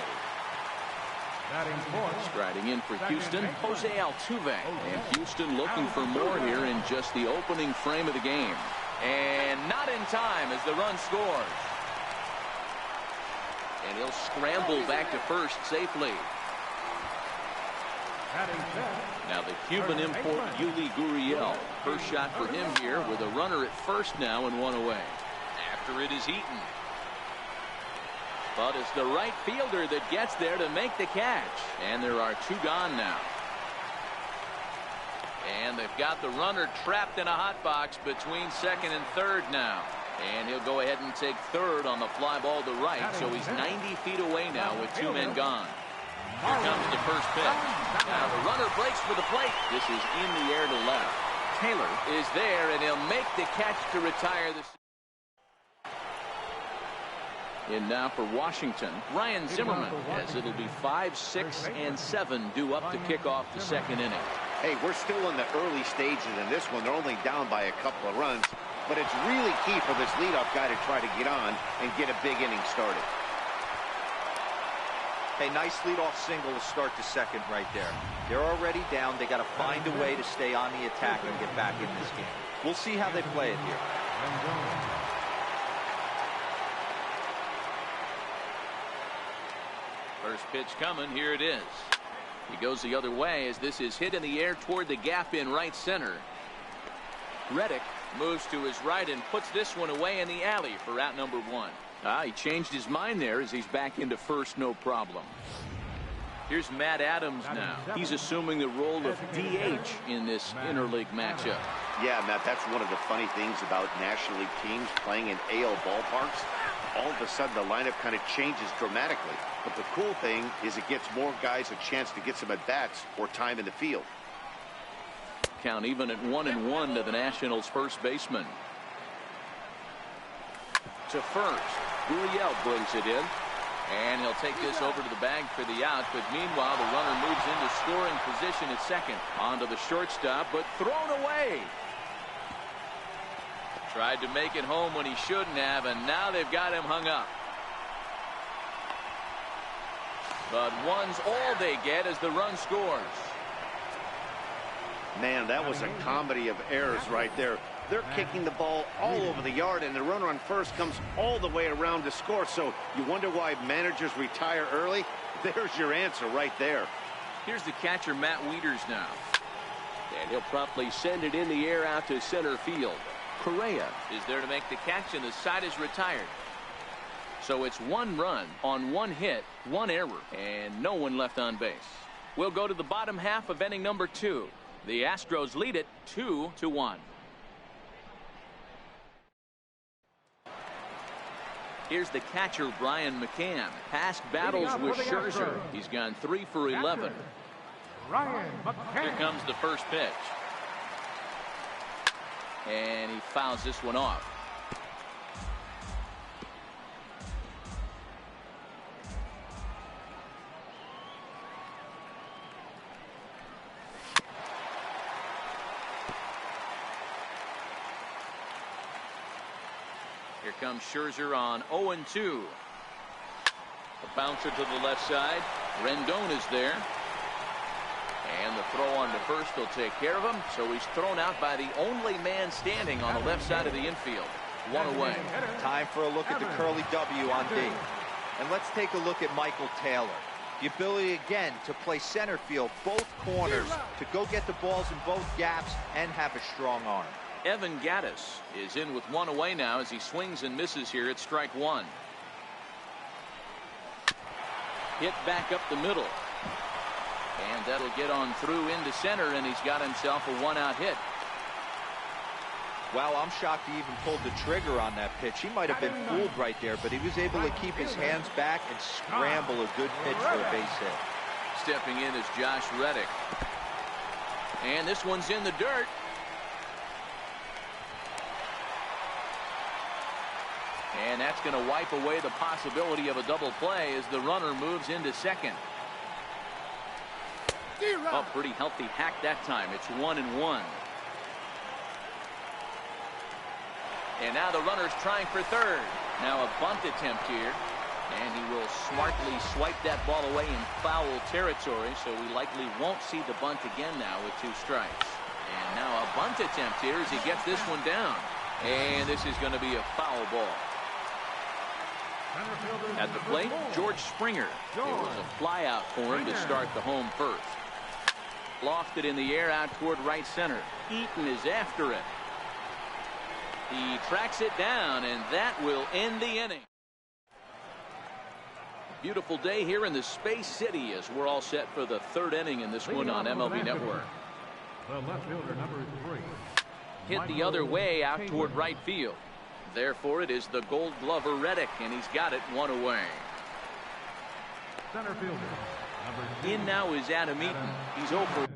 Striding in for Houston, Jose Altuve. And Houston looking for more here in just the opening frame of the game. And not in time as the run scores. And he'll scramble back to first safely. Now the Cuban import, Yuli Gurriel. First shot for him here with a runner at first now and one away. After it is Eaton. But it's the right fielder that gets there to make the catch. And there are two gone now. And they've got the runner trapped in a hot box between second and third now. And he'll go ahead and take third on the fly ball to right. So he's 90 feet away now with two men gone. Here comes the first pitch. Now the runner breaks for the plate. This is in the air to left. Taylor is there, and he'll make the catch to retire the. In now for Washington, Ryan Zimmerman, as it'll be 5, 6, and 7 due up to kick off the second inning. Hey, we're still in the early stages in this one. They're only down by a couple of runs, but it's really key for this leadoff guy to try to get on and get a big inning started. Hey, nice leadoff single to start the second right there. They're already down. They got to find a way to stay on the attack and get back in this game. We'll see how they play it here. First pitch coming. Here it is. He goes the other way as this is hit in the air toward the gap in right center. Reddick moves to his right and puts this one away in the alley for out number 1. He changed his mind there as he's back into first, no problem. Here's Matt Adams now. He's assuming the role of DH in this interleague matchup. Yeah, Matt, that's one of the funny things about National League teams playing in AL ballparks. All of a sudden, the lineup kind of changes dramatically. But the cool thing is it gets more guys a chance to get some at-bats or time in the field. Count even at 1-1 to the Nationals' first baseman. To first. Gurriel brings it in. And he'll take this over to the bag for the out. But meanwhile, the runner moves into scoring position at second. Onto the shortstop, but thrown away. Tried to make it home when he shouldn't have, and now they've got him hung up. But one's all they get as the run scores. Man, that was a comedy of errors right there. They're kicking the ball all over the yard, and the runner on first comes all the way around to score. So you wonder why managers retire early? There's your answer right there. Here's the catcher, Matt Wieters, now. And he'll promptly send it in the air out to center field. Correa is there to make the catch, and the side is retired. So it's 1 run on 1 hit, 1 error, and no one left on base. We'll go to the bottom half of inning number 2. The Astros lead it 2-1. Here's the catcher, Brian McCann. Past battles with Scherzer. He's gone 3 for 11. Here comes the first pitch. And he fouls this one off. Here comes Scherzer on 0-2. A bouncer to the left side. Rendon is there. And the throw on to first will take care of him. So he's thrown out by the only man standing on the left side of the infield. 1 away. Time for a look at the curly W on D. And let's take a look at Michael Taylor. The ability again to play center field, both corners, to go get the balls in both gaps and have a strong arm. Evan Gaddis is in with one away now as he swings and misses here at strike one. Hit back up the middle. And that'll get on through into center, and he's got himself a one-out hit. Wow, I'm shocked he even pulled the trigger on that pitch. He might have been fooled right there, but he was able to keep his hands back and scramble a good pitch for a base hit. Stepping in is Josh Reddick. And this one's in the dirt. And that's going to wipe away the possibility of a double play as the runner moves into second. A pretty healthy hack that time. It's 1-1. And now the runner's trying for third. Now a bunt attempt here. And he will smartly swipe that ball away in foul territory, so we likely won't see the bunt again now with 2 strikes. And now a bunt attempt here as he gets this one down. And this is going to be a foul ball. At the plate, George Springer. It was a fly out for him to start the home first. Lofted in the air out toward right center. Eaton is after it. He tracks it down, and that will end the inning. Beautiful day here in the Space City as we're all set for the 3rd inning in this one on MLB Network. The left fielder, number 3. Hit the other way out toward right field. Therefore, it is the Gold Glover Reddick, and he's got it one away. Center fielder, number 2. In now is Adam Eaton. He's over.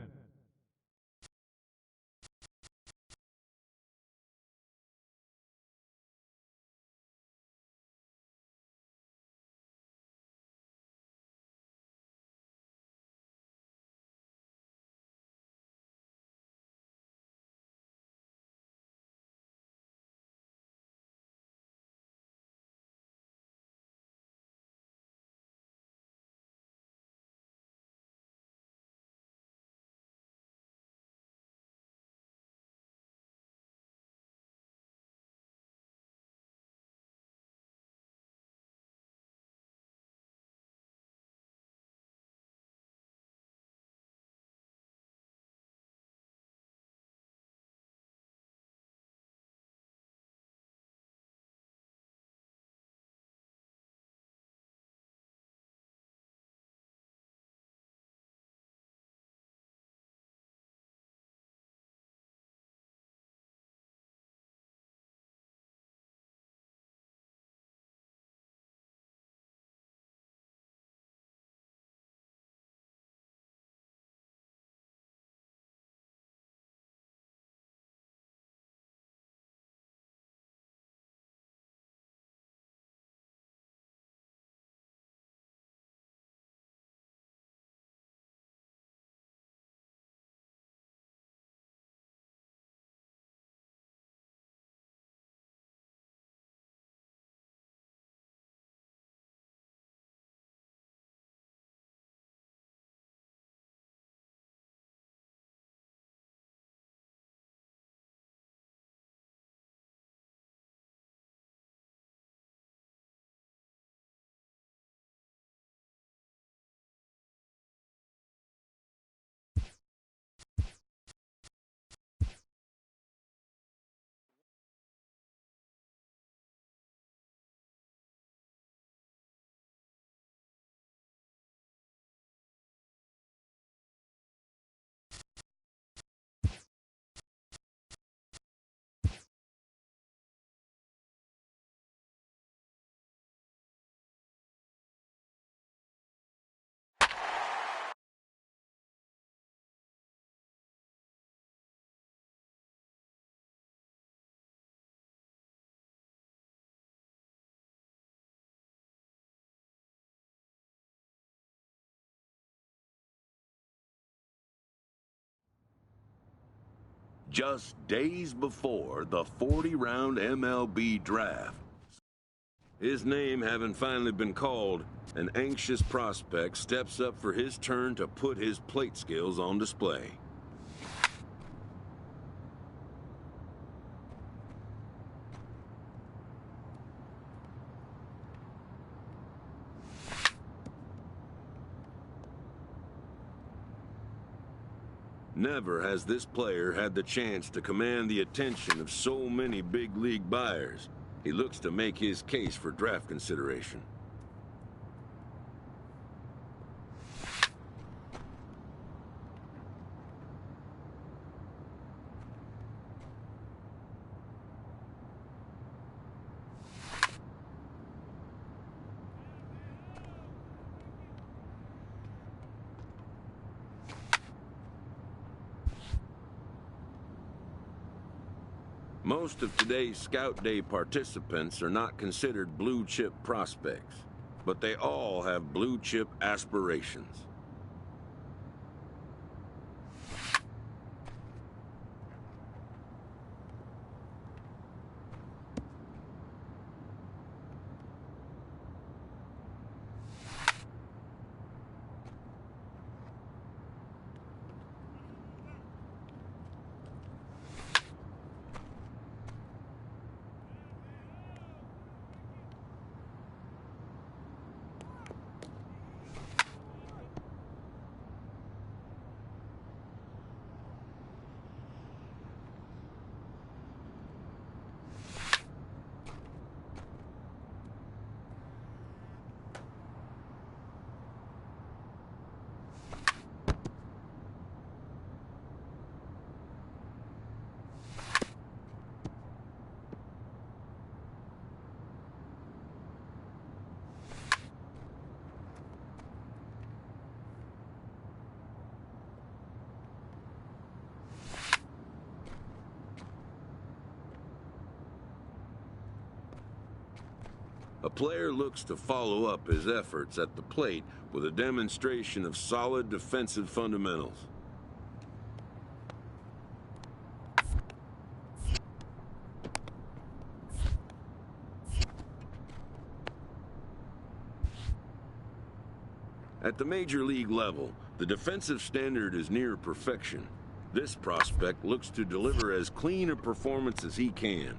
Just days before the 40-round MLB draft. His name having finally been called, an anxious prospect steps up for his turn to put his plate skills on display. Never has this player had the chance to command the attention of so many big league buyers. He looks to make his case for draft consideration. Most of today's Scout Day participants are not considered blue-chip prospects, but they all have blue-chip aspirations. A player looks to follow up his efforts at the plate with a demonstration of solid defensive fundamentals. At the major league level, the defensive standard is near perfection. This prospect looks to deliver as clean a performance as he can.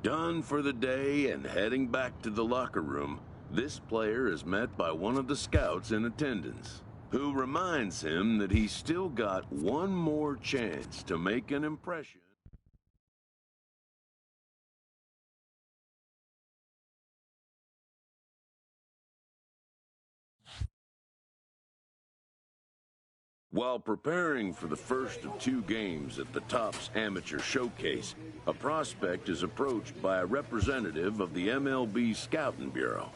Done for the day and heading back to the locker room, this player is met by one of the scouts in attendance, who reminds him that he's still got one more chance to make an impression. While preparing for the first of 2 games at the Topps Amateur Showcase, a prospect is approached by a representative of the MLB Scouting Bureau.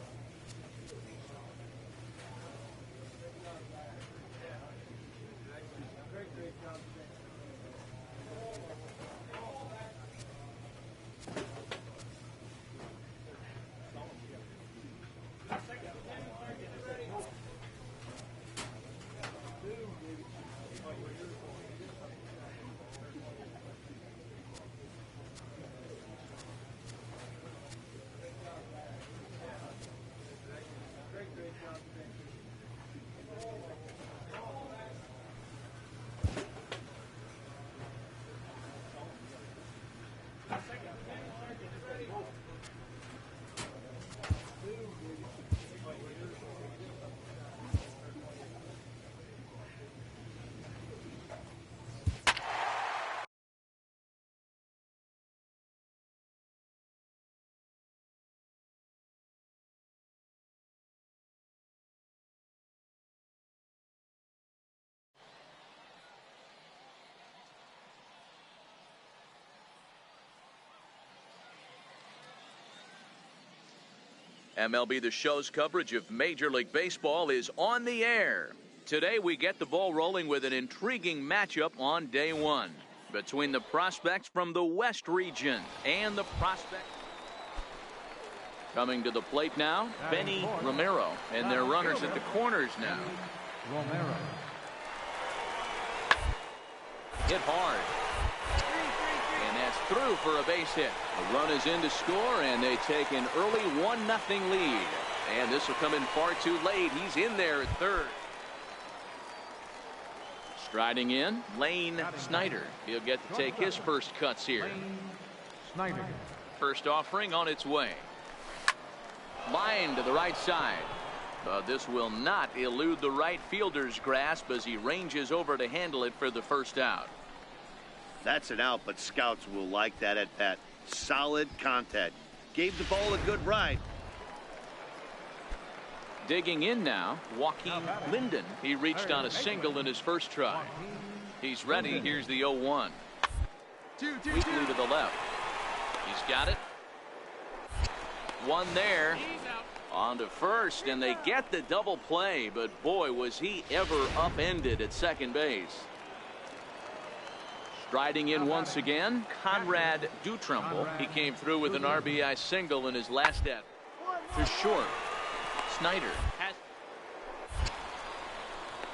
MLB The Show's coverage of Major League Baseball is on the air. Today we get the ball rolling with an intriguing matchup on day 1 between the prospects from the West region and the prospect. Coming to the plate now, Benny Romero, and their runners at the corners now. Romero. Hit hard. And that's through for a base hit. The run is in to score, and they take an early 1-0 lead. And this will come in far too late. He's in there at third. Striding in, Lane Snyder. He'll get to take his first cuts here. Snyder. First offering on its way. Line to the right side. But this will not elude the right fielder's grasp as he ranges over to handle it for the first out. That's an out, but scouts will like that at bat. Solid contact. Gave the ball a good ride. Digging in now, Joaquin Linden. He reached on a single in his first try. He's ready. Here's the 0-1. Weakly to the left. He's got it. One there. On to first, and they get the double play, but boy, was he ever upended at second base. Striding in once again, Conrad Dutrumble. He came through with an RBI single in his last at. To short. Snyder has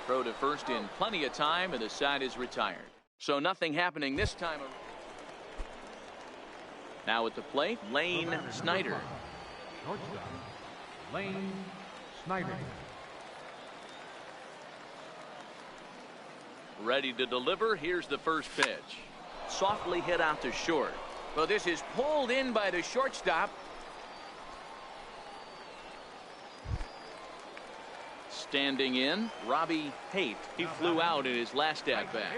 throw to first in plenty of time, and the side is retired. So nothing happening this time. Now at the plate, Lane Snyder. Shortstop, Lane Snyder. Ready to deliver. Here's the first pitch. Softly hit out to short. Well, this is pulled in by the shortstop. Standing in, Robbie Haight. He flew out in his last at-bat.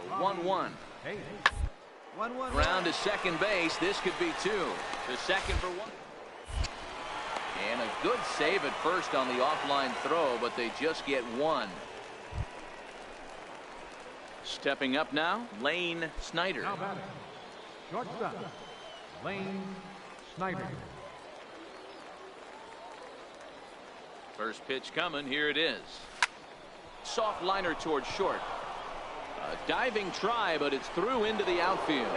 1-1. 1-1. Ground to second base. This could be 2. The second for 1. And a good save at first on the offline throw, but they just get 1. Stepping up now, Lane Snyder. Now batting, shortstop, Lane Snyder. First pitch coming. Here it is. Soft liner towards short. A diving try, but it's through into the outfield.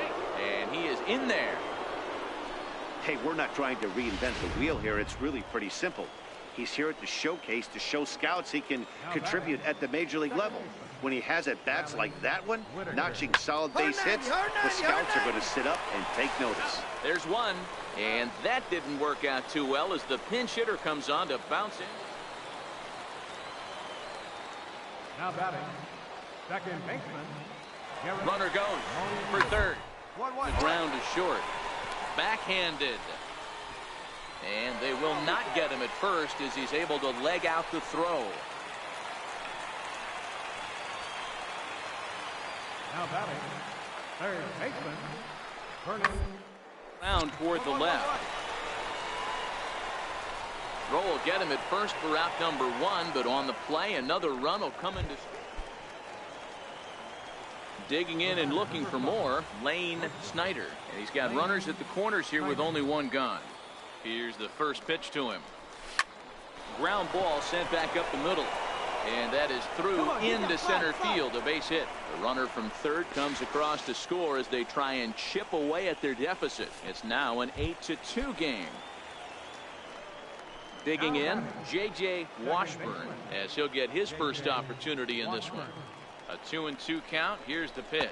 And he is in there. Hey, we're not trying to reinvent the wheel here. It's really pretty simple. He's here at the showcase to show scouts he can contribute at the major league level. When he has at bats like that one, notching solid base hits, the scouts are going to sit up and take notice. There's one, and that didn't work out too well as the pinch hitter comes on to bounce in. Now batting, second baseman. Garrett. Runner goes for third. The ground is short. Backhanded. And they will not get him at first as he's able to leg out the throw. Now batting, third baseman, Vernon. Round toward the left. Throw will get him at first for out number 1, but on the play, another run will come into. Digging in and looking for more, Lane Snyder. And he's got runners at the corners here with only one gone. Here's the first pitch to him. Ground ball sent back up the middle. And that is through into center field, a base hit. The runner from third comes across to score as they try and chip away at their deficit. It's now an 8-2 game. Digging in, J.J. Washburn, as he'll get his first opportunity in this one. A 2-2 count. Here's the pitch.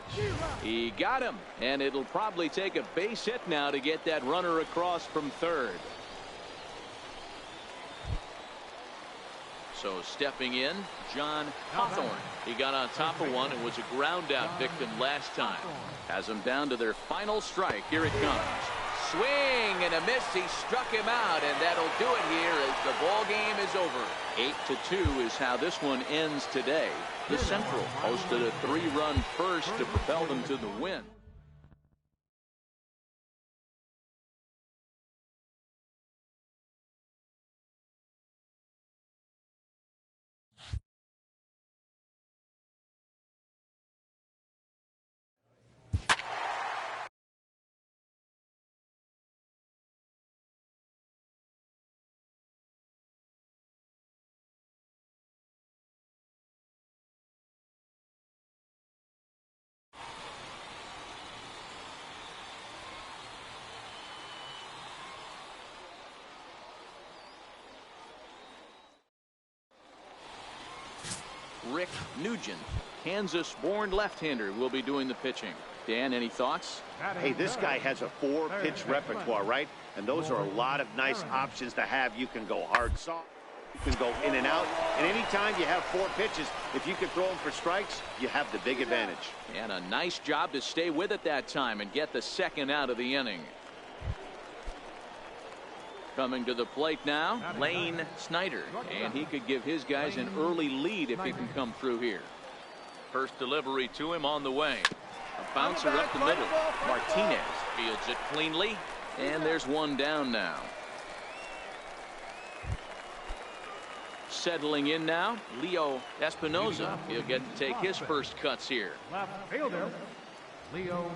He got him, and it'll probably take a base hit now to get that runner across from third. So stepping in, John Hawthorne. He got on top of one and was a ground out victim last time. Has them down to their final strike. Here it comes. Swing and a miss. He struck him out, and that'll do it here as the ball game is over. 8-2 is how this one ends today. The Central posted a 3-run first to propel them to the win. Rick Nugent, Kansas-born left-hander, will be doing the pitching. Dan, any thoughts? Hey, this guy has a 4-pitch repertoire, right? And those are a lot of nice options to have. You can go hard, soft. You can go in and out. And anytime you have 4 pitches, if you can throw them for strikes, you have the big advantage. And a nice job to stay with it that time and get the second out of the inning. Coming to the plate now, Lane Snyder, and he could give his guys an early lead if he can come through here. First delivery to him on the way. A bouncer up the middle. Martinez fields it cleanly, and there's one down now. Settling in now, Leo Espinoza. He'll get to take his first cuts here. Left fielder, Leo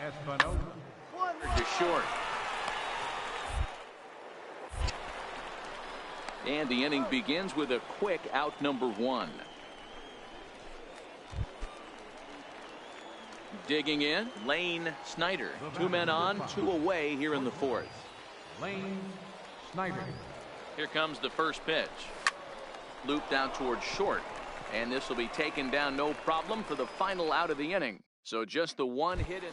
Espinoza. To short. And the inning begins with a quick out number 1. Digging in, Lane Snyder. 2 men on, 2 away here in the 4th. Lane Snyder. Here comes the first pitch. Looped out towards short. And this will be taken down no problem for the final out of the inning. So just the one hit in.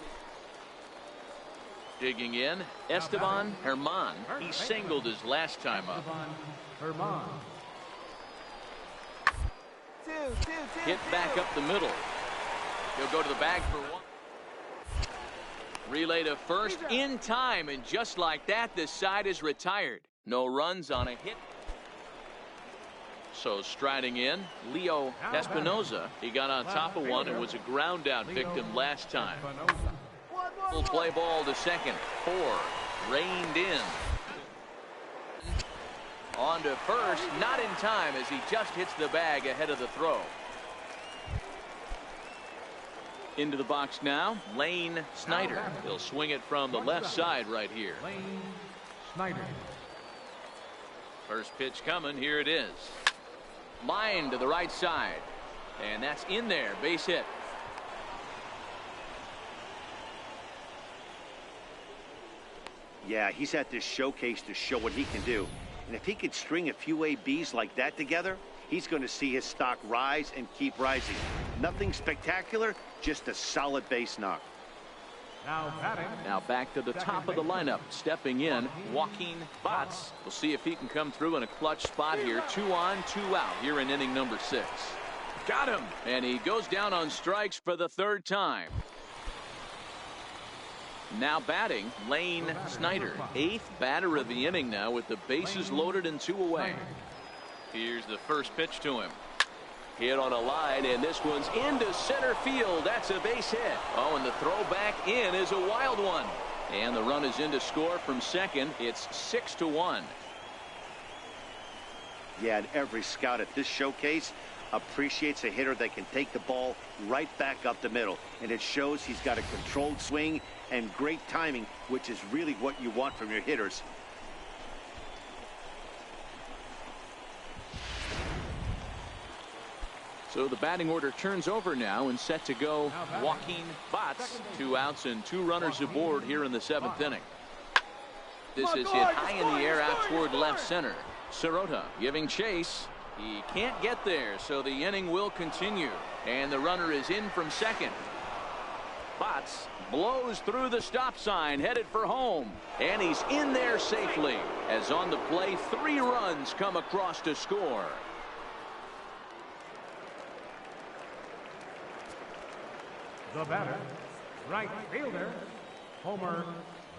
Digging in, Esteban Herman. He singled his last time up. Herman. Hit back up the middle. He'll go to the bag for 1. Relay to first in time, and just like that, this side is retired. No runs on a hit. So striding in, Leo Espinoza. He got on top of one and was a ground out victim last time. Will play ball to second. 4 reined in. On to first, not in time as he just hits the bag ahead of the throw. Into the box now, Lane Snyder. He'll swing it from the left side right here. Lane Snyder. First pitch coming, here it is. Line to the right side. And that's in there, base hit. Yeah, he's at this showcase to show what he can do. And if he could string a few ABs like that together, he's going to see his stock rise and keep rising. Nothing spectacular, just a solid base knock. Now back to the top of the lineup. Stepping in, Joaquin Botts. We'll see if he can come through in a clutch spot here. 2 on, 2 out here in inning number 6. Got him! And he goes down on strikes for the 3rd time. Now batting, Lane Snyder. 8th batter of the inning now with the bases loaded and 2 away. Here's the first pitch to him. Hit on a line, and this one's into center field. That's a base hit. Oh, and the throw back in is a wild one. And the run is in to score from second. It's 6-1. Yeah, and every scout at this showcase appreciates a hitter that can take the ball right back up the middle. And it shows he's got a controlled swing and great timing, which is really what you want from your hitters. So the batting order turns over now and set to go Joaquin Bats. 2 outs and 2 runners aboard here in the 7th inning. This is hit high in the air out toward left center. Sirota giving chase. He can't get there, so the inning will continue. And the runner is in from second. Bats blows through the stop sign, headed for home. And he's in there safely, as on the play 3 runs come across to score. The batter, right fielder, Homer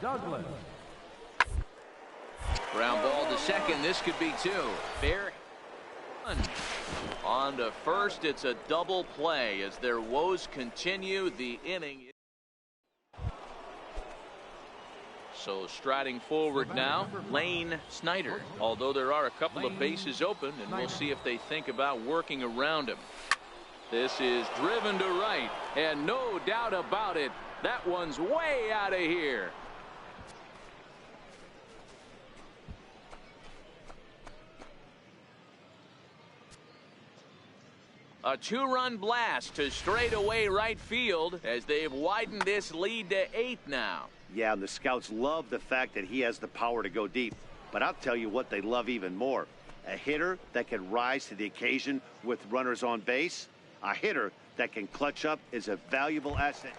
Douglas. Ground ball to second. This could be 2. Fair. On to first. It's a double play as their woes continue. The inning. So striding forward now, Lane Snyder. Although there are a couple of bases open, and we'll see if they think about working around him. This is driven to right, and no doubt about it, that one's way out of here. A 2-run blast to straightaway right field as they've widened this lead to 8 now. Yeah, and the scouts love the fact that he has the power to go deep. But I'll tell you what they love even more. A hitter that can rise to the occasion with runners on base. A hitter that can clutch up is a valuable asset.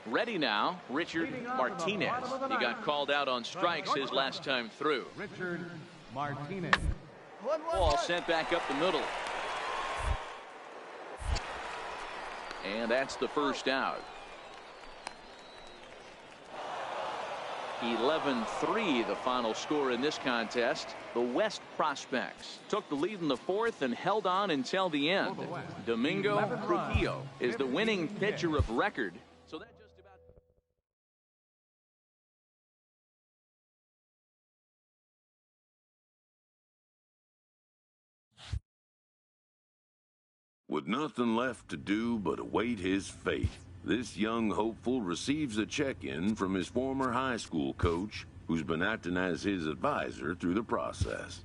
Ready now, Richard Martinez. He got called out on strikes his last time through. Richard Martinez. Ball sent back up the middle. And that's the first out. 11-3 the final score in this contest. The West Prospects took the lead in the 4th and held on until the end. Domingo Trujillo is the winning pitcher of record. So that just about... With nothing left to do but await his fate, this young hopeful receives a check-in from his former high school coach, who's been acting as his advisor through the process.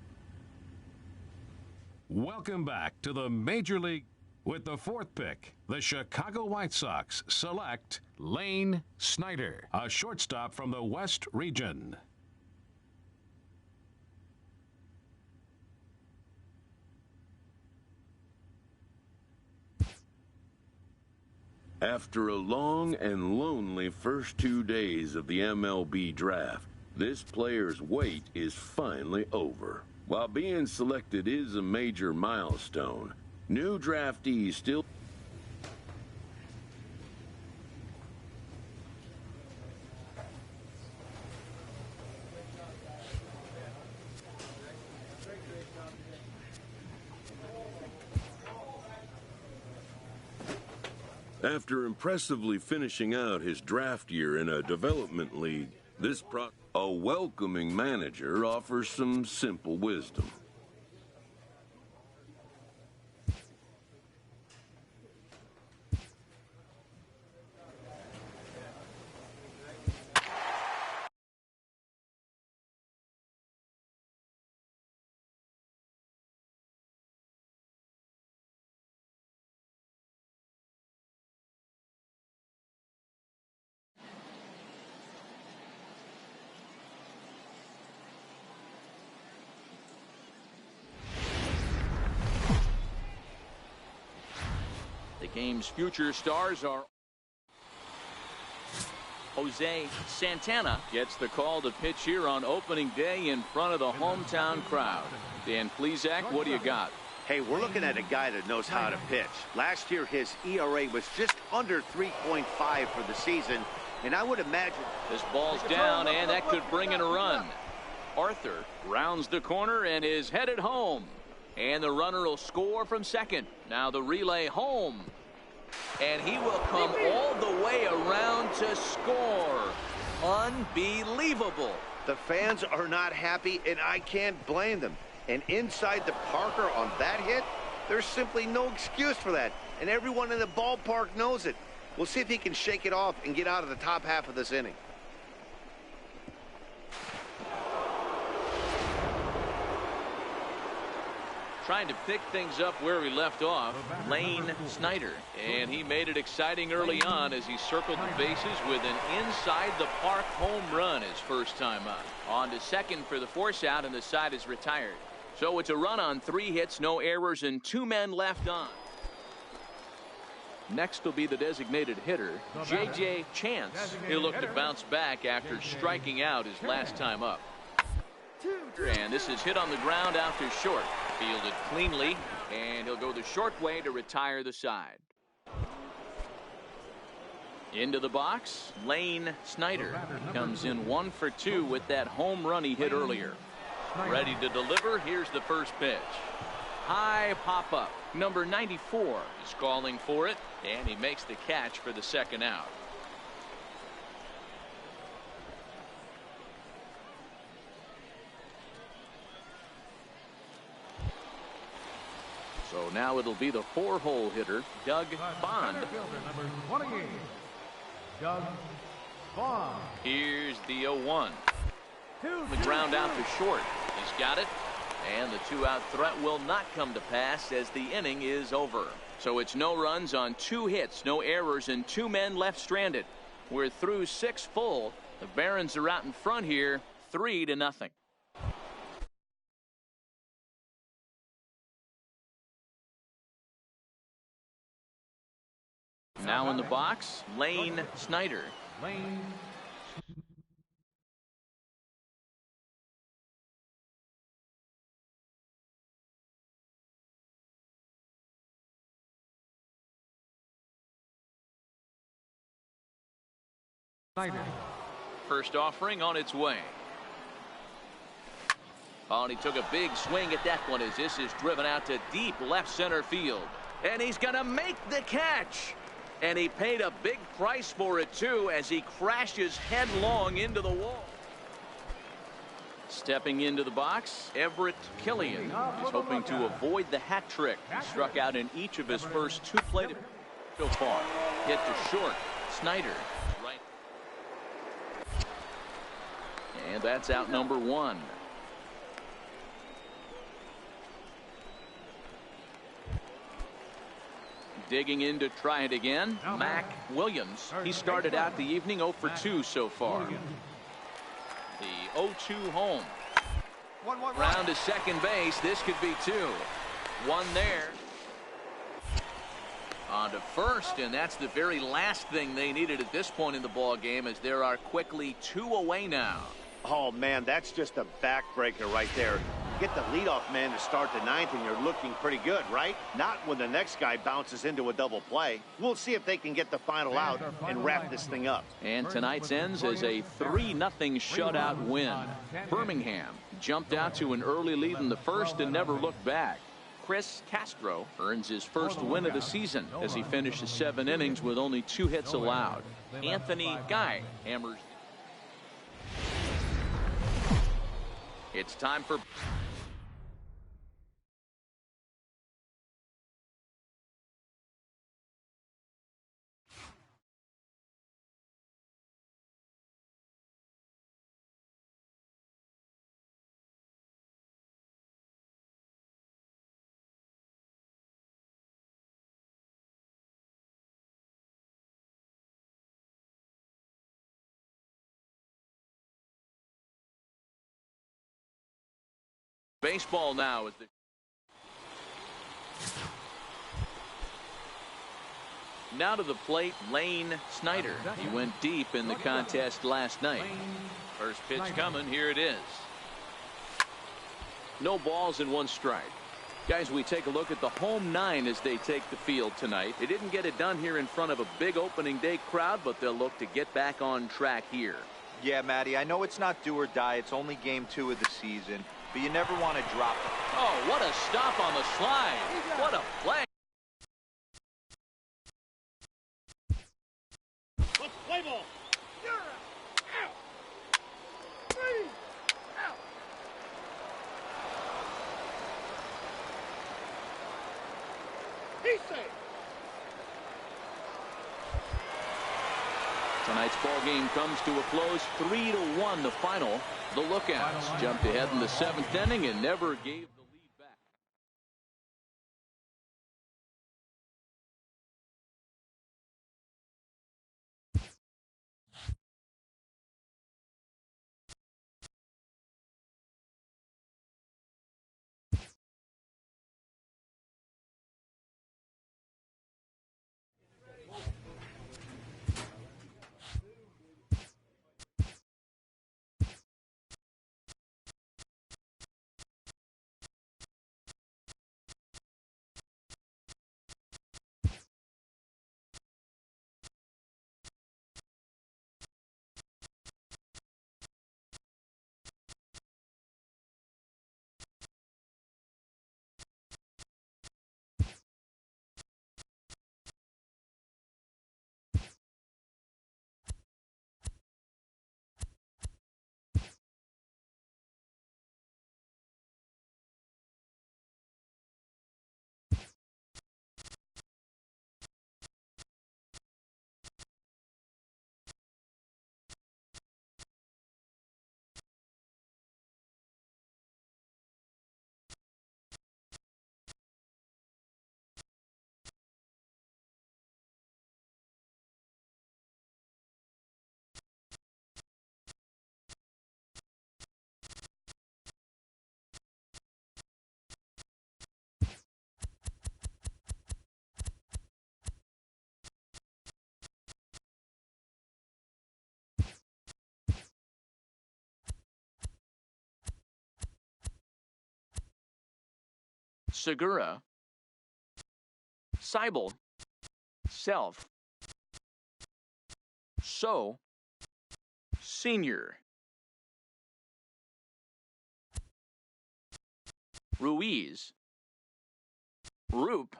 Welcome back to the Major League. With the 4th pick, the Chicago White Sox select Lane Snyder, a shortstop from the West region. After a long and lonely first 2 days of the MLB draft, this player's wait is finally over. While being selected is a major milestone, new draftees still... After impressively finishing out his draft year in a development league, a welcoming manager offers some simple wisdom. Game's future stars are Jose Santana gets the call to pitch here on opening day in front of the hometown crowd. Dan Plesac, what do you got? Hey, we're looking at a guy that knows how to pitch. Last year, his ERA was just under 3.5 for the season, and I would imagine... This ball's down, and that could bring in a run. Arthur rounds the corner and is headed home. And the runner will score from second. Now the relay home. And he will come all the way around to score. Unbelievable. The fans are not happy, and I can't blame them. And inside the Parker on that hit, there's simply no excuse for that. And everyone in the ballpark knows it. We'll see if he can shake it off and get out of the top half of this inning. Trying to pick things up where he left off, Lane Snyder. And he made it exciting early on as he circled the bases with an inside the park home run his first time up. On to second for the force out, and the side is retired. So it's a run on 3 hits, no errors, and 2 men left on. Next will be the designated hitter, J.J. Chance. He'll look to bounce back after striking out his last time up. And this is hit on the ground out to short. Fielded cleanly, and he'll go the short way to retire the side. Into the box, Lane Snyder comes in 1 for 2 with that home run he hit earlier. Ready to deliver. Here's the first pitch. High pop up. Number 94 is calling for it, and he makes the catch for the second out. So now it'll be the 4-hole hitter, Doug Bond. Number 28, Doug Bond. Here's the 0-1. The ground out to short. He's got it. And the 2-out threat will not come to pass as the inning is over. So it's no runs on 2 hits, no errors, and 2 men left stranded. We're through 6 full. The Barons are out in front here, 3-0. Now in the box, Lane Snyder. Lane Snyder. First offering on its way. Oh, and he took a big swing at that one as this is driven out to deep left center field. And he's going to make the catch. And he paid a big price for it, too, as he crashes headlong into the wall. Stepping into the box, Everett Killian is hoping to avoid the hat trick. He struck out in each of his first 2 plates so far. Hit to short. Snyder. Right. And that's out number 1. Digging in to try it again, Mac Williams. He started out the evening 0 for 2 so far. The 0-2 home. Round to second base. This could be 2. 1 there. On to first, and that's the very last thing they needed at this point in the ball game, as there are quickly 2 away now. Oh, man, that's just a backbreaker right there. Get the leadoff man to start the 9th, and you're looking pretty good, right? Not when the next guy bounces into a double play. We'll see if they can get the final out and wrap this thing up. And tonight's ends as a 3-0 shutout win. Birmingham jumped out to an early lead in the first and never looked back. Chris Castro earns his first win of the season as he finishes 7 innings with only 2 hits allowed. Anthony Guy hammers. It's time for baseball now. Now to the plate, Lane Snyder. He went deep in the contest last night. First pitch coming. Here it is. No balls and 1 strike. Guys, we take a look at the home 9 as they take the field tonight. They didn't get it done here in front of a big opening day crowd, but they'll look to get back on track here. Yeah, Matty, I know it's not do or die. It's only game 2 of the season, but you never want to drop it. Oh, what a stop on the slide. What a play. Let's play ball. Tonight's ball game comes to a close, 3-1 the final. The Lookouts jumped ahead in the 7th inning and never gave the lead back. Segura, Seibel, Self, So, Senior, Ruiz, Roop,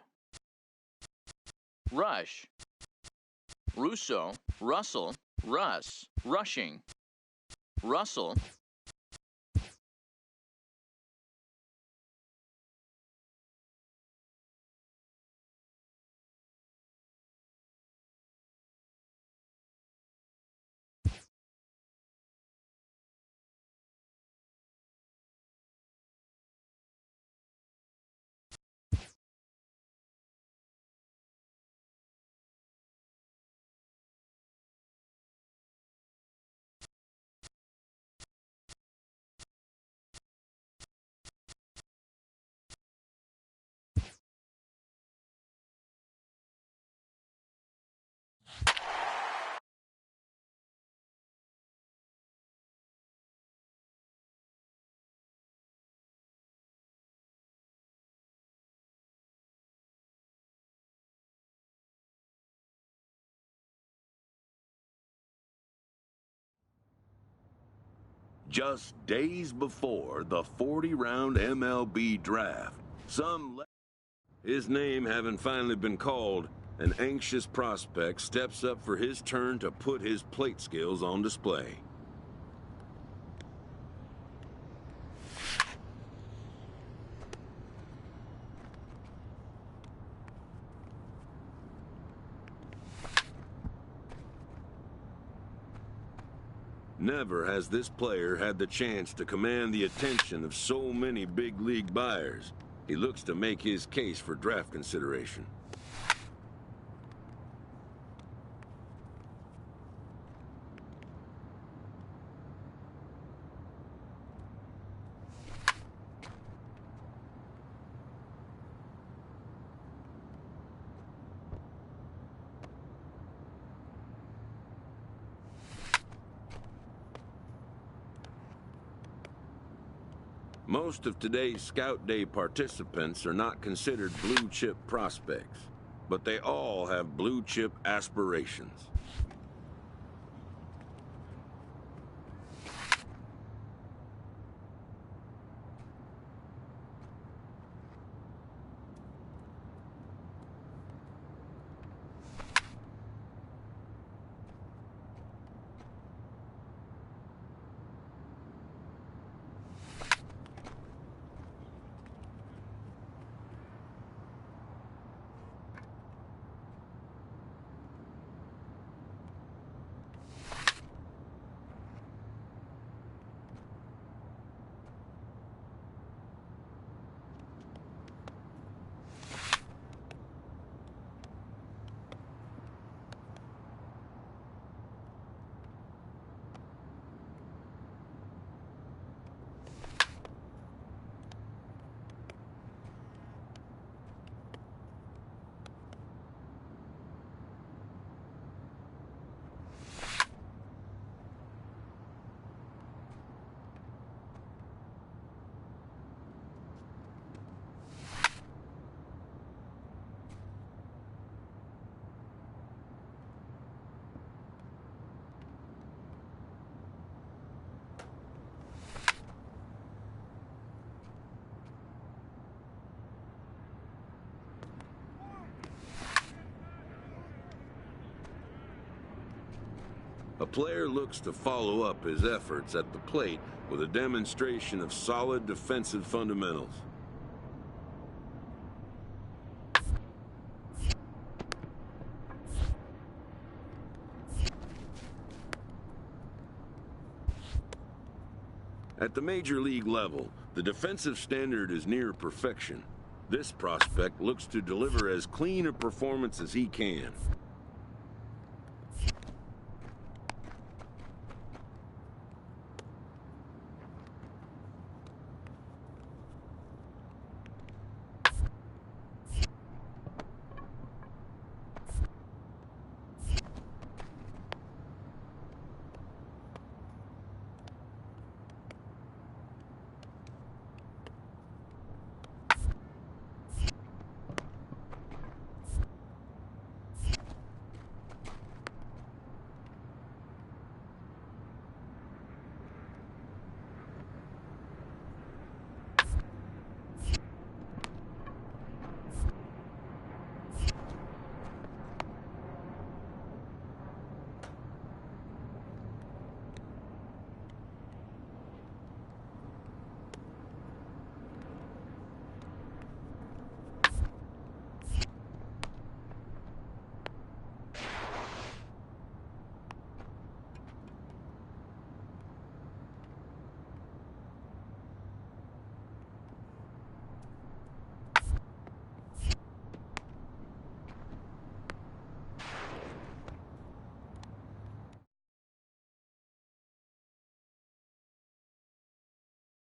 Rush, Russo, Russell, Russ, Rushing, Russell, Just days before the 40-round MLB draft, his name having finally been called, an anxious prospect steps up for his turn to put his plate skills on display. Never has this player had the chance to command the attention of so many big league buyers. He looks to make his case for draft consideration. Most of today's Scout Day participants are not considered blue-chip prospects, but they all have blue-chip aspirations. A player looks to follow up his efforts at the plate with a demonstration of solid defensive fundamentals. At the major league level, the defensive standard is near perfection. This prospect looks to deliver as clean a performance as he can.